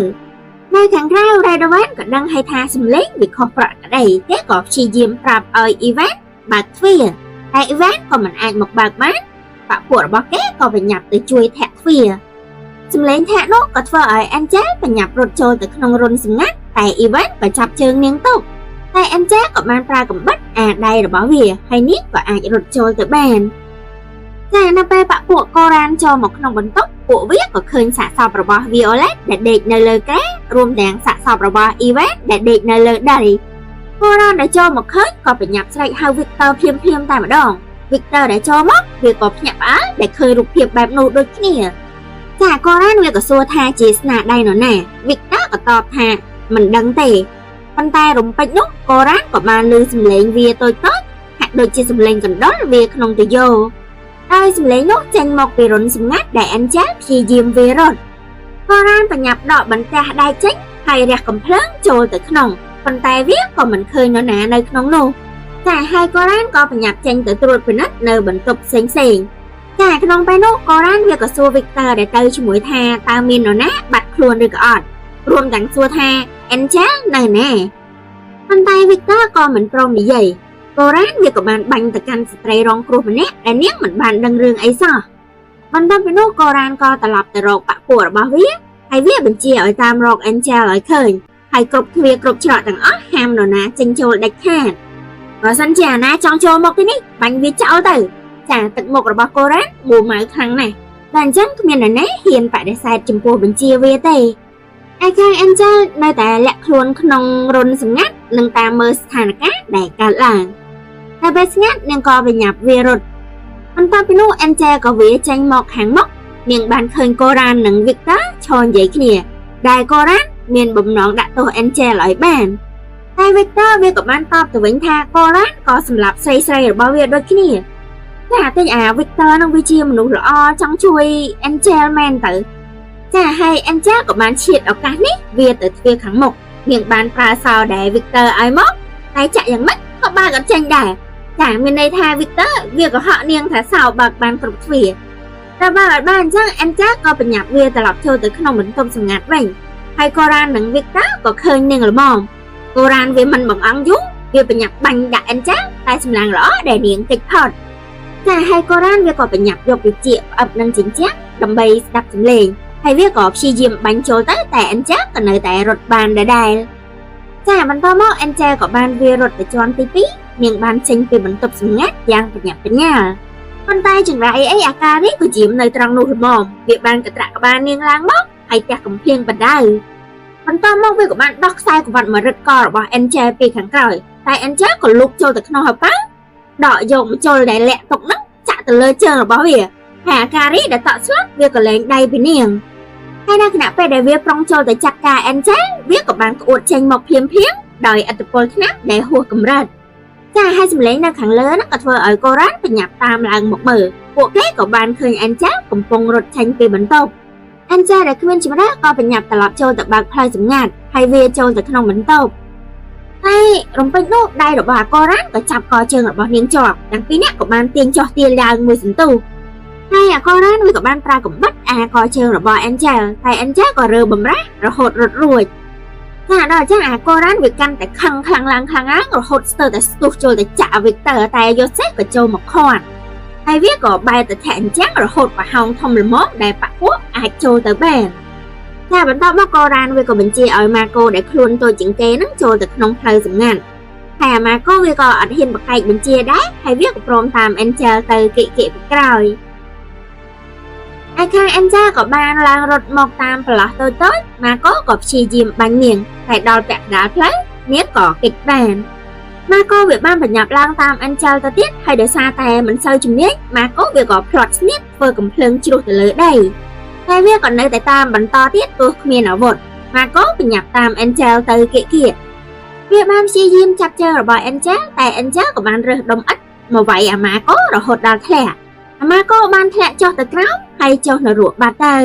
A: នៅខាងក្រៅ Redaway ក៏ដឹងហើយថាសំឡេងវាខុសប្រក្រតីគេក៏ព្យាយាមប្រាប់ឲ្យ Evan បើកទ្វារតែ Evan ក៏មិនអាចមកបើកបានបពួករបស់គេក៏បញ្ញាប់ទៅជួយធាក់ទ្វារសំឡេងធាក់នោះក៏ធ្វើឲ្យ Angel បញ្ញាប់រត់ចូលទៅក្នុងរន្ធសម្ងាត់តែ Evan ក៏ចាប់ជើងនាងទុកតែ Angel ក៏បានប្រើកំបិតដៃរបស់វាហើយនាងក៏អាចរត់ចូលទៅបានតែនៅពេលបពួកកូរ៉ានចូលមកក្នុងបន្ទប់ពួកវាក៏ឃើញសាកសពរបស់ Violet ដែលដេកនៅលើក្រែរួមទាំងសាកសពរបស់ Evan ដែលដេកនៅលើដីកូរ៉ានដែលចូលមកឃើញក៏បញ្ញាប់ស្រែកហៅ Victor ភ្លាមតែម្ដង Victor ដែលចូលមកវាក៏ភ្ញាក់ផ្អើលដែលឃើញរូបភាពបែបនោះដូចគ្នាចាកូរ៉ានវាក៏សួរថាជាស្នាដៃនរណា Victor ក៏តបថាមិនដឹងទេប៉ុន្តែរំពេចនោះកូរ៉ានក៏បានឮសំឡេងវាតូចហាក់ដូចជាសំឡេងកណ្ដុរវាក្នុងទយោហើយសំឡេងនោះចេញមកពីរន្ធសម្ងាត់ដែល Angel ព្យាយាមវារត់កូរ៉ានបញ្ញាប់ដកបន្ទះដៃចេញហើយរះកំភ្លើងចូលទៅក្នុងប៉ុន្តែវាក៏មិនឃើញនរណានៅក្នុងនោះតែហើយកូរ៉ានក៏បញ្ញាប់ចេញទៅត្រួតពិនិត្យនៅបន្ទប់ផ្សេងតែក្នុងពេលនោះកូរ៉ានវាក៏សួរ Victor ដែលទៅជាមួយថាតើមាននរណាបាត់ខ្លួនឬក៏អត់រួមទាំងសួរថា Angel នៅណាប៉ុន្តែ Victor ក៏មិនព្រមនិយាយកូរ៉ានវាក៏បានបាញ់ទៅកាន់ស្ត្រីរងគ្រោះម្នាក់ដែលនាងមិនបានដឹងរឿងអីសោះបន្ទាប់ពីនោះកូរ៉ានក៏ត្រឡប់ទៅរកបពួករបស់វាហើយវាបញ្ជាឲ្យតាមរក Angel ឲ្យឃើញហើយគ្រប់ទ្វារគ្រប់ច្រកទាំងអស់ហាមនរណាចេញចូលដាច់ខាតបើសិនជាអាណាចង់ចូលមកទីនេះបាញ់វាចោលទៅចាទឹកមុខរបស់កូរ៉ានមូម៉ៅខ្លាំងណាស់តែអញ្ចឹងគ្មាននរណាហ៊ានបដិសេធចំពោះបញ្ជាវាទេឯខាង Angel នៅតែលាក់ខ្លួនក្នុងរន្ធសម្ងាត់និងតាមមើលស្ថានភាពដែលកើតឡើងតែពេលស្ងាត់នាងក៏បញ្ញាប់វារត់ បន្ទាប់ពីនោះ Angel ក៏វាចេញមកខាងមុខនាងបានឃើញ Coran និង Victor ឈរនិយាយគ្នាដែល Coran មានបំណងដាក់ទោស Angel ឲ្យបានតែ Victor វាក៏បានតបទៅវិញថា Coran ក៏សម្លាប់ស្រីរបស់វាដូចគ្នាចាតែVictor នឹងវាជាមនុស្សល្អចង់ជួយ Angel មែនទៅចាហើយ Angel ក៏បានឈៀតឱកាសនេះវាទៅទ្វារខាងមុខនាងបានប្រើសោដែល Victor ឲ្យមកតែចាក់យ៉ាងម៉េចក៏បើកអត់ចេញដែរចាមានន័យថា Victor វាក៏ហក់នាងថាសោបើកបានគ្រប់ទ្វារតែបើអត់បានអញ្ចឹង Angel ក៏បញ្ញាប់វាត្រឡប់ចូលទៅក្នុងបន្ទប់សម្ងាត់វិញហើយ Coran និង Victor ក៏ឃើញនាងល្មម Coran វាមិនបង្អង់យូរវាបញ្ញាប់បាញ់ដាក់ Angel តែសម្លាងល្អដែលនាងគេចផុតចាហើយ Coran វាក៏បញ្ញាប់យកវិជ្ជាផ្អឹបនឹងជញ្ជាំងដើម្បីស្ដាប់សំឡេងហើយវាក៏ព្យាយាមបាញ់ចូលទៅតែ Angel ក៏នៅតែរត់បានដដែលចាបន្តមក Angel ក៏បានវារត់ទៅជាន់ទី2នាងបានចេញពីបន្ទប់សម្ងាត់យ៉ាងបញ្ញាប់បញ្ញាល់ប៉ុន្តែចង្រៃអាការនេះក៏ជានៅត្រង់នោះល្មមវាបានកត្រាក់ក្បាលនាងឡើងមកហើយទះកំភ្លៀងបដៅបន្តមកវាក៏បានដោះខ្សែក្រវ៉ាត់មករឹតករបស់ Angel ពីខាងក្រោយតែ Angel ក៏លូកចូលទៅក្នុងហប៉ាដកយកម្ជុលដែលលាក់ទុកហ្នឹងចាក់ទៅលើជើងរបស់វាហើយអាការនេះដែលតក់ស្លាប់វាក៏លែងដៃពីនាងហើយនៅខណៈពេលដែលវាប្រុងចូលទៅចាត់ការ Angel វាក៏បានក្អួតចេញមកភ្លាមដោយឥទ្ធិពលថ្នាក់ដែលហួសកម្រិតចាហើយសម្លេងនៅខាងលើហ្នឹងក៏ធ្វើឲ្យ Coran បញ្ញាប់តាមឡើងមកមើលពួកគេក៏បានឃើញ Angel កំពុងរត់ចេញពីបន្ទប់ Angel ដែលគ្មានជំនឿក៏បញ្ញាប់ត្រឡប់ចូលទៅបើកផ្លូវសម្ងាត់ហើយវាចូលទៅក្នុងបន្ទប់ហើយរំពេចនោះដៃរបស់ Coran ក៏ចាប់កជើងរបស់នាងជាប់ទាំងពីរនាក់ក៏បានទាញចុះទាលឡើងមួយសន្ទុះហើយ Coran វាក៏បានប្រើកំបិតកជើងរបស់ Angel តែ Angel ក៏រើបំរាស់រហូតរត់រួចចាដល់អញ្ចឹងCoran វាកាន់តែខឹងខ្លាំងឡើងរហូតស្ទើរតែស្ទុះចូលទៅចាក់ Victor តែ Joseph ក៏ចូលមកខាត់ហើយវាក៏បែរទៅធាក់អញ្ចឹងរហូតប្រហោងធំល្មមដែលប៉ពួកអាចចូលទៅបានតែបន្ទាប់មក Coran វាក៏បញ្ជាឲ្យ Marco ដែលខ្លួនតូចជាងគេហ្នឹងចូលទៅក្នុងផ្លូវសម្ងាត់ហើយ Marco វាក៏អត់ហ៊ានបកែកបញ្ជាដែរហើយវាក៏ព្រមតាម Angel ទៅគិពីក្រោយខាង Angel ក៏បានឡើងរត់មកតាមប្រឡោះតូចMarco ក៏ព្យាយាមបាញ់នាងតែដល់ពាក់កណ្ដាលផ្លូវនាងក៏គេចបាន Marco វាបានបញ្ញាប់ឡើងតាម Angel ទៅទៀតហើយដោយសារតែមិនសូវជំនាញ Marco វាក៏ផ្្លាត់ស្នៀតធ្វើកំភ្លើងជ្រុះទៅលើដីតែវាក៏នៅតែតាមបន្តទៀតទោះគ្មានអាវុធ Marco បញ្ញាប់តាម Angel ទៅគៀកវាបានព្យាយាមចាប់ជើងរបស់ Angel តែ Angel ក៏បានរើសដុំឥដ្ឋមកវាយ Marco រហូតដល់ធ្លាក់ Marco បានធ្លាក់ចុះទៅក្រោមហើយចុះនៅរក់បាត់ទៅ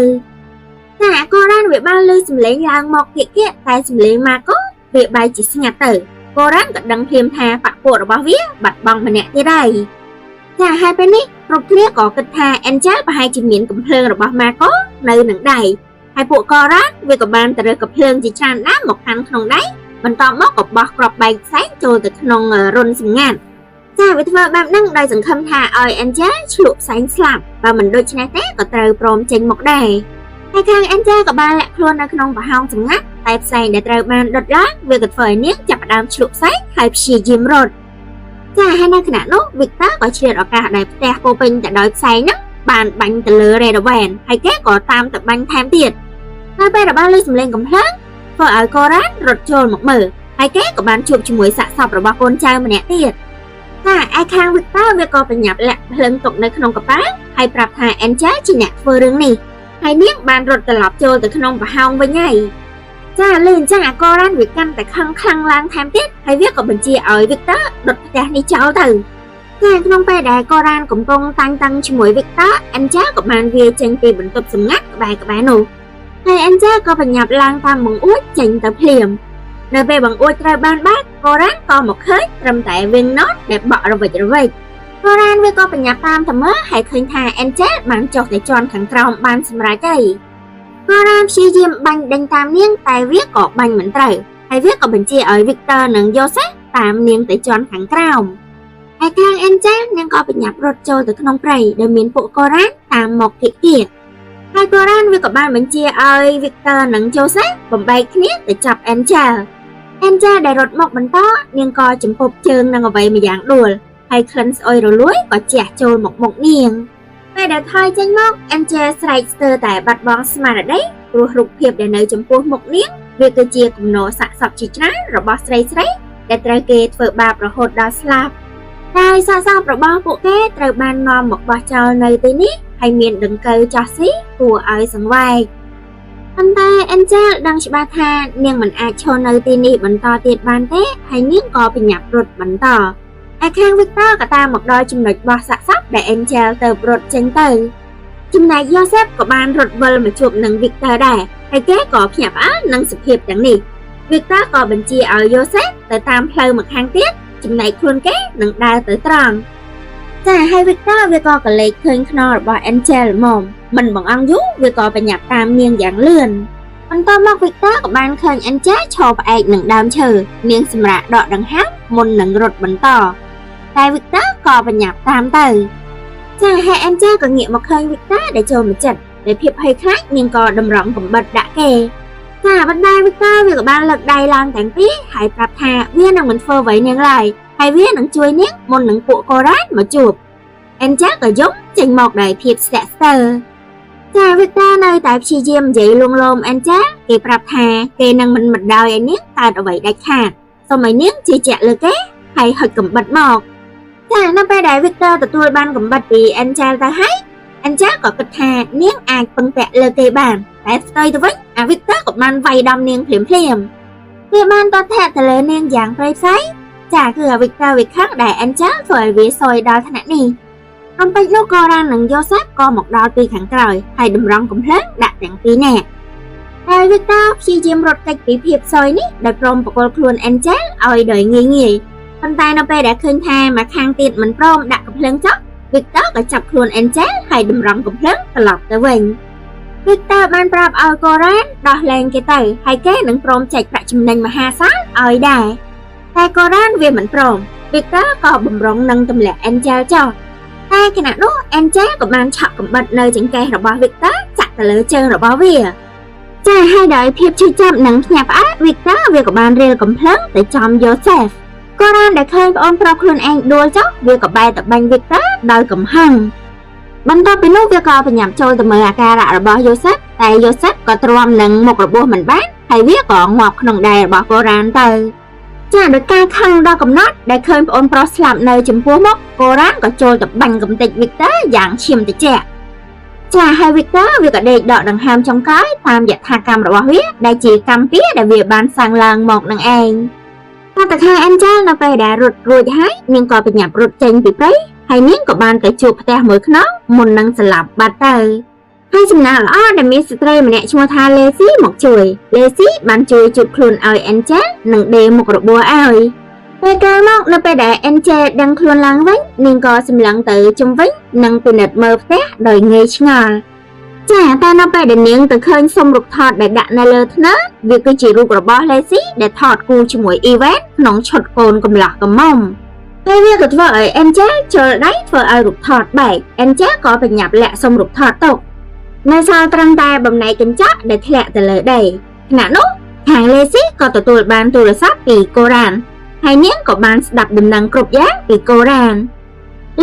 A: តែ Coran វាបានឮសំឡេងឡើងមកគៀកតែសំឡេង Marco វាបែរជាស្ងាត់ទៅ Coran ក៏ដឹងភ្លាមថាបព្វរបស់វាបាត់បង់ម្នាក់ទៀតហើយចាហើយពេលនេះគ្រប់គ្នាក៏គិតថា Angel ប្រហែលជាមានកំភ្លើងរបស់ Marco នៅនឹងដៃហើយពួក Coran វាក៏បានទៅរើសកំភ្លើងជាច្រើនណាស់មកកាន់ក្នុងដៃបន្ទាប់មកក៏បោះគ្រាប់បែកផ្សែងចូលទៅក្នុងរុនសម្ងាត់ចាវាធ្វើបែបហ្នឹងដោយសង្ឃឹមថាឲ្យ Angel ឆ្លក់ផ្សែងស្លាប់បើមិនដូច្នេះទេក៏ត្រូវព្រមចេញមកដែរហើយខាង Angel ក៏បានលាក់ខ្លួននៅក្នុងប្រហោងសម្ងាត់តែផ្សែងដែលត្រូវបានដុតឡើងវាក៏ធ្វើឲ្យនាងចាប់ផ្ដើមឆ្លក់ផ្សែងហើយព្យាយាមរត់ចាហើយនៅខណៈនោះ Victor ក៏ឆ្លៀតឱកាសដែលផ្ទះពោពេញទៅដោយផ្សែងហ្នឹងបានបាញ់ទៅលើ Redwan ហើយគេក៏តាមទៅបាញ់ថែមទៀតហើយពេលដែលបានឮសំឡេងកំភ្លើងធ្វើឲ្យ Coran រត់ចូលមកមើលហើយគេក៏បានជួបជាមួយសាកសពរបស់កូនចៅម្នាក់ទៀតតែឯខាង Victor វាក៏បញ្ញាប់លាក់ភ្លើងទុកនៅក្នុងកប៉ាល់ហើយប្រាប់ថា Angel ជាអ្នកធ្វើរឿងនេះហើយនាងបានរត់ត្រឡប់ចូលទៅក្នុងប្រហោងវិញហើយចាលឺអញ្ចឹងCoran វាកាន់តែខឹងខ្លាំងឡើងថែមទៀតហើយវាក៏បញ្ជាឲ្យ Victor ដុតផ្ទះនេះចោលទៅតែក្នុងពេលដែលCoranកំពុងតាំងជាមួយ Victor Angel ក៏បានវាចេញពីបន្ទប់សម្ងាត់ក្បែរនោះហើយ Angel ក៏បញ្ញាប់ឡើងតាមបង្អួចចេញទៅភ្លាមនៅពេលបង្អួចត្រូវបានបាត់Coran ក៏មកឃើញត្រឹមតែ Wingknot ដែលបក់រវិចCoran វាក៏បញ្ញាប់តាមទៅមើលហើយឃើញថា Angel បានចុះទៅជាន់ខាងក្រោមបានសម្រេចហើយCoran ព្យាយាមបាញ់ដេញតាមនាងតែវាក៏បាញ់មិនត្រូវហើយវាក៏បញ្ជាឲ្យ Victor និង Joseph តាមនាងទៅជាន់ខាងក្រោមហើយខាង Angel នាងក៏បញ្ញាប់រត់ចូលទៅក្នុងព្រៃដែលមានពួកCoran តាមមកគៀកហើយCoran វាក៏បានបញ្ជាឲ្យ Victor និង Joseph បំបែកគ្នាទៅចាប់ Angel ដែលរត់មកបន្តនាងក៏ចំពប់ជើងនឹងអ្វីម្យ៉ាងដួលហើយក្លិនស្អុយរលួយក៏ជះចូលមកមុខនាងពេលដែលថយចេញមក Angel ស្រែកស្ទើរតែបាត់បង់ស្មារតីព្រោះរូបភាពដែលនៅចំពោះមុខនាងវាគឺជាគំនរសាកសពជាច្រើនរបស់ស្រីដែលត្រូវគេធ្វើបាបរហូតដល់ស្លាប់ ហើយសាកសពរបស់ពួកគេត្រូវបាននាំមកបោះចោលនៅទីនេះហើយមានដង្កូវចាស់ស៊ីគួរឲ្យសង្វេគប៉ុន្តែ Angel ដឹងច្បាស់ថានាងមិនអាចឈរនៅទីនេះបន្តទៀតបានទេហើយនាងក៏បញ្ញាប់រត់បន្តឯខាង Victor ក៏តាមមកដល់ចំណុចបោះសាកសពដែល Angel ទៅរត់ចេញទៅចំណែក Joseph ក៏បានរត់វិលមកជួបនឹង Victor ដែរហើយគេក៏ភ្ញាក់ផ្អើលនឹងសភាពទាំងនេះ Victor ក៏បញ្ជាឲ្យ Joseph ទៅតាមផ្លូវមកខាងទៀតចំណែកខ្លួនគេនឹងដើរទៅត្រង់ចាហើយ Victor វាក៏កលេចឃើញខ្នល់របស់ Angel មកមិនបងអង្គយូរវាក៏បញ្ញាប់តាមនាងយ៉ាងលឿនបន្ទាប់មក Victor ក៏បានឃើញ Angel ឈរផ្អែកនឹងដើមឈើនាងសម្រាប់ដកដង្ហើមមុននឹងរត់បន្តតែ Victor ក៏បញ្ញាប់តាមទៅចាហើយ Angel ក៏ងាកមកឃើញ Victor ដែលចូលមកចិត្តដោយភាពភ័យខ្លាចនាងក៏តម្រង់កំបិតដាក់គេចាបណ្ដា Victor វាក៏បានលើកដៃឡើងទាំងពីរហើយប្រាប់ថាវានឹងមិនធ្វើអ្វីនាងឡើយហើយវានឹងជួយនាងមុននឹងពួកកូរ៉ានមកជួប Angel ក៏យំចេញមកដោយភាពស្ទាក់ស្ទើរចា Victor នៅតែព្យាយាមនិយាយលួងលោម Angel គេប្រាប់ថាគេនឹងមិនដោយឲ្យនាងកើតអ្វីដាច់ខាតសូមឲ្យនាងជឿជាក់លើគេហើយហុចកំបិតមកចានៅពេលដែល Victor ទទួលបានកំបិតពី Angel ទៅហើយ Angel ក៏គិតថានាងអាចពឹងពាក់លើគេបានតែផ្ទុយទៅវិញអា Victor ក៏បានវាយដំនាងភ្លាមវាបានតតាក់ទៅលើនាងយ៉ាងព្រៃផ្សៃចាគឺអា Victor វាខឹងដែល Angel ធ្វើឲ្យវាសយដល់ថ្នាក់នេះអំពេចនោះក៏រ៉ាននិង Joseph ក៏មកដល់ពីខាងក្រោយហើយតម្រង់កំភ្លើងដាក់ទាំងពីរនាក់ហើយ Victor ព្យាយាមរត់គេចពីភាពសយនេះដោយព្រមបកលខ្លួន Angel ឲ្យដោយងាយប៉ុន្តែនៅពេលដែលឃើញថាមកខាងទៀតមិនព្រមដាក់កំភ្លើងចុះ Victor ក៏ចាប់ខ្លួន Angel ហើយតម្រង់កំភ្លើងត្រឡប់ទៅវិញ Victor បានប្រាប់ឲ្យកូរ៉ានដោះលែងគេទៅហើយគេនឹងព្រមចែកប្រាក់ចំណេញមហាសាលឲ្យដែរតែកូរ៉ានវាមិនព្រម Victor ក៏បំរុងនឹងទម្លាក់ Angel ចោលតែខណៈនោះ Angel ក៏បានឆក់កំបិតនៅចង្កេះរបស់ Victor ចាក់ទៅលើជើងរបស់វាចាហើយដោយភាពឈឺចាប់និងភ្ញាក់ផ្អើល Victor វាក៏បានរៀលកំភ្លើងទៅចំ Joseph កូរ៉ានដែលឃើញប្អូនប្រុសខ្លួនឯងដួលចុះវាក៏បែរទៅបាញ់ Victor ដោយកំហឹងបន្ទាប់ពីនោះវាក៏បញ្ញាប់ចូលទៅមើលអាការៈរបស់ Joseph តែ Joseph ក៏ទ្រាំនឹងមុខរបួសមិនបានហើយវាក៏ងាប់ក្នុងដៃរបស់កូរ៉ានទៅចាដោយការខឹងដល់កំណត់ដែលឃើញប្អូនប្រុសស្លាប់នៅចំពោះមុខកូរ៉ានក៏ចូលទៅបាញ់កំទេច Victor យ៉ាងឈាមត្រជាក់ចាហើយ Victor វាក៏ដេកដកដង្ហើមចុងក្រោយតាមយថាកម្មរបស់វាដែលជាកម្មពៀដែលវាបានសាងឡើងមកនឹងឯងតែខាង Angel នៅពេលដែលរត់រួចហើយនាងក៏បញ្ញាប់រត់ចេញពីព្រៃហើយនាងក៏បានទៅជួបផ្ទះមួយខ្នងមុននឹងស្លាប់បាត់ទៅហើយចំណាក់ល្អដែលមានស្ត្រីម្នាក់ឈ្មោះថា Lacy មកជួយ Lacy បានជួយជូតខ្លួនឲ្យ Angel និងដេមុខរបួសឲ្យពេលក្រោយមកនៅពេលដែល Angel ដឹងខ្លួនឡើងវិញនាងក៏សម្លឹងទៅជុំវិញនិងពិនិត្យមើលផ្ទះដោយងាយឆ្ងល់ចាតែនៅពេលដែលនាងទៅឃើញសុំរូបថតដែលដាក់នៅលើធ្នើវាគឺជារូបរបស់ Lacy ដែលថតគូជាមួយ Event ក្នុងឈុតកូនកំលោះកំមុំហើយវាក៏ធ្វើឲ្យ Angel ចូលដៃធ្វើឲ្យរូបថតបែក Angel ក៏បញ្ញាប់លាក់សុំរូបថតទុកនៅសល់ត្រឹមតែបំណែកកញ្ចក់ដែលធ្លាក់ទៅលើដីខណៈនោះខាង Lacy ក៏ទទួលបានទូរស័ព្ទពីកូរ៉ានហើយនាងក៏បានស្ដាប់ដំណឹងគ្រប់យ៉ាងពីកូរ៉ាន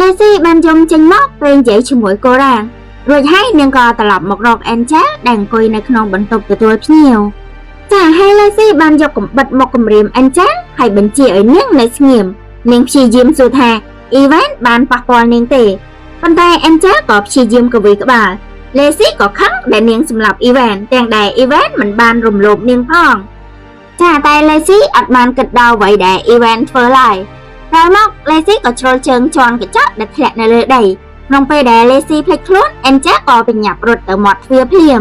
A: Lacy បានយំចេញមកពេលនិយាយជាមួយកូរ៉ានរួចហើយនាងក៏ត្រឡប់មករក Angel ដែលអង្គុយនៅក្នុងបន្ទប់ទទួលភ្ញៀវចាហើយ Lacy បានយកកំបិតមកគំរាម Angel ហើយបញ្ជាឲ្យនាងនៅស្ងៀមនាងព្យាយាមសួរថា Event បានប៉ះពាល់នាងទេប៉ុន្តែ Angel ក៏ព្យាយាមកវីក្បាល Lacy ក៏ខឹងដែលនាងសម្លាប់ Event ទាំងដែល Event មិនបានរំលោភនាងផងចាតែ Lacy អត់បានគិតដល់អ្វីដែល Event ធ្វើឡើយក្រោយមក Lacy ក៏ជ្រុលជើងជន់កញ្ចក់ដែលធ្លាក់នៅលើដីក្នុងពេលដែល Lacy ភ្លេចខ្លួន Angel ក៏បញ្ញាប់រត់ទៅមាត់ទ្វារភ្លាម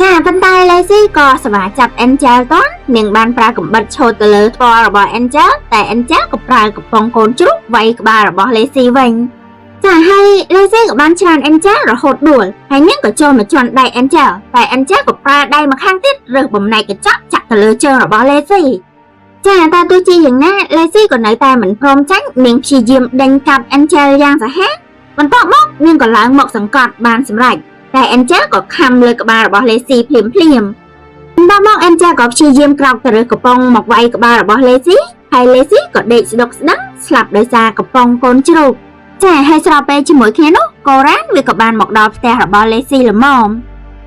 A: ចាប៉ុន្តែ Lacy ក៏សមាចាប់ Angel តន់នាងបានប្រើកំបិតឆូតទៅលើថ្ពាល់របស់ Angel តែ Angel ក៏ប្រើកំប៉ុងកូនជ្រូកវាយក្បាលរបស់ Lacy វិញចាហើយ Lacy ក៏បានច្រាន Angel រហូតដួលហើយនាងក៏ចូលមកជន់ដៃ Angel តែ Angel ក៏ប្រើដៃម្ខាងទៀតរើសបំណែកកញ្ចក់ចាក់ទៅលើជើងរបស់ Lacy ចាតែទោះជាយ៉ាងណា Lacy ក៏នៅតែមិនព្រមចាញ់នាងព្យាយាមដេញកាប់ Angel យ៉ាងសាហាវបន្ទាប់មកនាងក៏ឡើងមកសង្កត់បានសម្រេចតែ Angel ក៏ខំលើក្បាលរបស់ Lacy ភ្លាមបន្ទាប់មក Angel ក៏ព្យាយាមក្រោកទៅរើសកំប៉ុងមកវាយក្បាលរបស់ Lacy ហើយ Lacy ក៏ដេកស្ដុកស្ដឹងស្លាប់ដោយសារកំប៉ុងកូនជ្រូកចាហើយស្របពេលជាមួយគ្នានោះកូរ៉ានវាក៏បានមកដល់ផ្ទះរបស់ Lacy ល្មម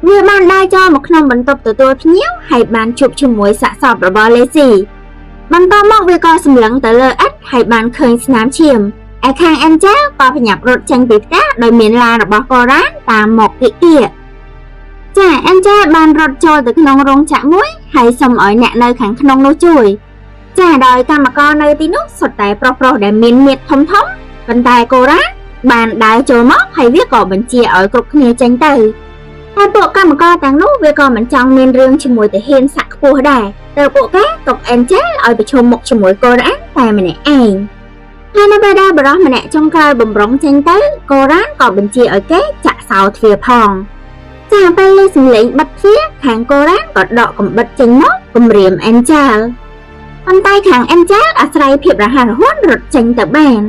A: វាបានដើរចូលមកក្នុងបន្ទប់ទទួលភ្ញៀវហើយបានជួបជាមួយសាកសពរបស់ Lacy បន្តមកវាក៏សម្លឹងទៅលើឥដ្ឋហើយបានឃើញស្នាមឈាមឯខាង Angel ក៏ប្រញាប់រត់ចេញពីផ្ទះដោយមានឡានរបស់កូរ៉ានតាមមកគៀកចា Angel បានរត់ចូលទៅក្នុងរោងចក្រមួយហើយសុំឲ្យអ្នកនៅខាងក្នុងនោះជួយចាដោយកម្មករនៅទីនោះសុទ្ធតែប្រុសដែលមានមាឌធំប៉ុន្តែកូរ៉ានបានដើរចូលមកហើយវាក៏បញ្ជាឲ្យគ្រប់គ្នាចេញទៅហើយពួកកម្មករទាំងនោះវាក៏មិនចង់មានរឿងជាមួយទាហានស័ក្តិខ្ពស់ដែរតែពួកគេទុក Angel ឲ្យប្រឈមមុខជាមួយកូរ៉ានតែម្នាក់ឯងហើយនៅពេលដែលបរិសម្នាក់ចុងក្រោយបំរុងចេញទៅកូរ៉ានក៏បញ្ជាឲ្យគេចាក់សោទ្វារផងចាពេលលើសំឡេងបិទទ្វារខាងកូរ៉ានក៏ដកកំបិតចេញមកគំរាម Angel ប៉ុន្តែខាង Angel អាស្រ័យភាពរហ័សរហួនរត់ចេញទៅបាន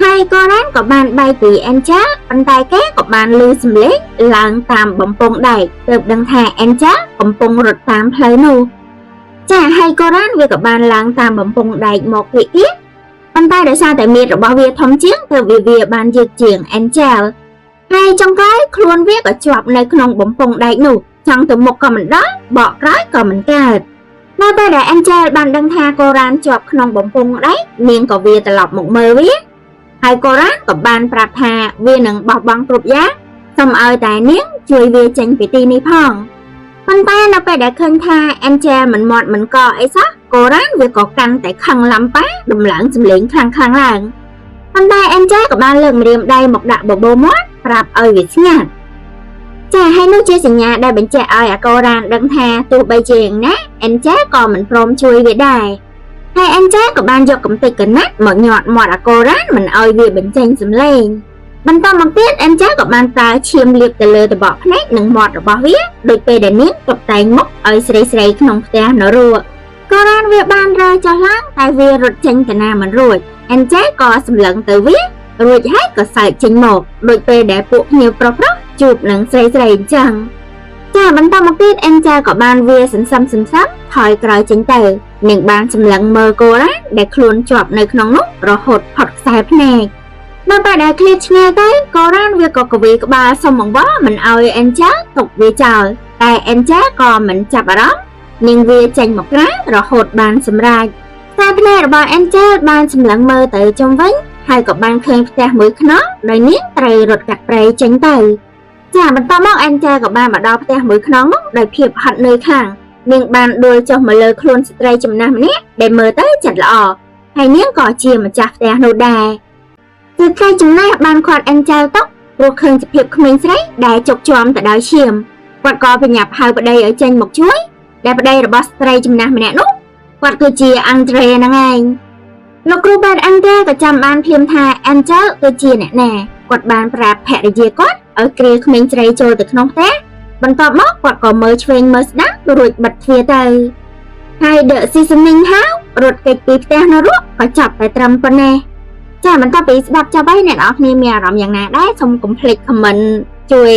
A: ហើយកូរ៉ានក៏បានបែកពី Angel ប៉ុន្តែគេក៏បានឮសំឡេងឡើងតាមបំពង់ដែកទើបដឹងថា Angel កំពុងរត់តាមផ្លូវនោះចាហើយកូរ៉ានវាក៏បានឡើងតាមបំពង់ដែកមកគៀកប៉ុន្តែដោយសារតែមាឌរបស់វាធំជាងទើបវាបានយឺតជាង Angel ហើយចុងក្រោយខ្លួនវាក៏ជាប់នៅក្នុងបំពង់ដែកនោះចង់ទៅមុខក៏មិនដល់បកក្រោយក៏មិនកើតនៅពេលដែល Angel បានដឹងថាកូរ៉ានជាប់ក្នុងបំពង់ដែកនាងក៏វាត្រឡប់មកមើលវាហើយកូរ៉ានក៏បានប្រាប់ថាវានឹងបោះបង់គ្រប់យ៉ាងសូមឲ្យតែនាងជួយវាចេញពីទីនេះផងប៉ុន្តែនៅពេលដែលឃើញថា Angel មិនមាត់មិនកអីសោះកូរ៉ានវាក៏កាន់តែខឹងឡំប៉ាដំឡើងសម្លេងខ្លាំងឡើងប៉ុន្តែ Angel ក៏បានលើកម្រាមដៃមកដាក់បបោមាត់ប្រាប់ឲ្យវាស្ងាត់ចាហើយនោះជាសញ្ញាដែលបញ្ជាក់ឲ្យអាកូរ៉ានដឹងថាទោះបីជាយ៉ាងណា Angel ក៏មិនព្រមជួយវាដែរហើយ Angel ក៏បានយកកំទេចកណាត់មកញាត់មាត់អាកូរ៉ានមិនឲ្យវាបញ្ចេញសំឡេងបន្តមកទៀត Angel ក៏បានប្រើឈាមលាបទៅលើតបកភ្នែកនិងមាត់របស់វាដូចពេលដែលនាងតុបតែងមុខឲ្យស្រីក្នុងផ្ទះនរោកូរ៉ានវាបានរើចុះឡើងតែវារត់ចេញទៅណាមិនរួច Angel ក៏សម្លឹងទៅវារួចហើយក៏សើចចេញមកដូចពេលដែលពួកភ្ញៀវប្រុសជួបនឹងស្រីអញ្ចឹងចាបន្តមកទៀត Angel ក៏បានវាសន្សំថយក្រោយចេញទៅនាងបានសម្លឹងមើលកូរ៉ានដែលខ្លួនជាប់នៅក្នុងនោះរហូតផុតខ្សែភ្នែកនៅពេលដែលឃ្លាតឆ្ងាយទៅកូរ៉ានវាក៏កវីក្បាលសុំអង្វរមិនឲ្យ Angel ទុកវាចោលតែ Angel ក៏មិនចាប់អារម្មណ៍នាងវាចេញមកក្រៅរហូតបានសម្រេចខ្សែភ្នែករបស់ Angel បានសម្លឹងមើលទៅជុំវិញហើយក៏បានឃើញផ្ទះមួយខ្នងដោយនាងត្រូវរត់កាត់ព្រៃចេញទៅចាបន្តមក Angel ក៏បានមកដល់ផ្ទះមួយខ្នងនោះដោយភាពហត់នឿយខ្លាំងនាងបានដួលចុះមកលើខ្លួនស្ត្រីចំណាស់ម្នាក់ដែលមើលទៅចិត្តល្អហើយនាងក៏ជាម្ចាស់ផ្ទះនោះដែរស្ត្រីចំណាស់បានខាត់ Angel ទៅព្រោះឃើញសភាពក្មេងស្រីដែលជោគជាំទៅដោយឈាមគាត់ក៏ប្រញាប់ហៅប្តីឲ្យចេញមកជួយដែលប្តីរបស់ស្ត្រីចំណាស់ម្នាក់នោះគាត់គឺជា Andre ហ្នឹងឯងលោកគ្រូបាទ Andre ក៏ចាំបានភ្លាមថា Angel គឺជាអ្នកណាគាត់បានប្រាប់ភរិយាគាត់ឲ្យគ្រាក្មេងស្រីចូលទៅក្នុងផ្ទះបន្ទាប់មកគាត់ក៏មើលឆ្វេងមើលស្ដាំរួចបិទទ្វារទៅហើយ The Seasoning House រត់គេចពីផ្ទះនរកក៏ចប់តែត្រឹមប៉ុណ្ណេះចាបន្ទាប់ពីស្ដាប់ចប់ហើយអ្នកនរគ្នាមានអារម្មណ៍យ៉ាងណាដែរសូមកុំភ្លេច comment ជួយ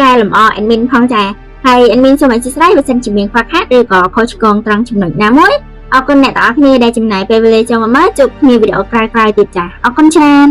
A: កែលម្អ admin ផងចាហើយ admin សូមអធិស្ឋានបើសិនជាមានខ្វះខាតឬក៏ខុសឆ្គងត្រង់ចំណុចណាមួយអរគុណអ្នកទាំងអស់គ្នាដែលចំណាយពេលវេលាចូលមកមើលជួបគ្នាវីដេអូក្រោយៗទៀតចាអរគុណច្រើន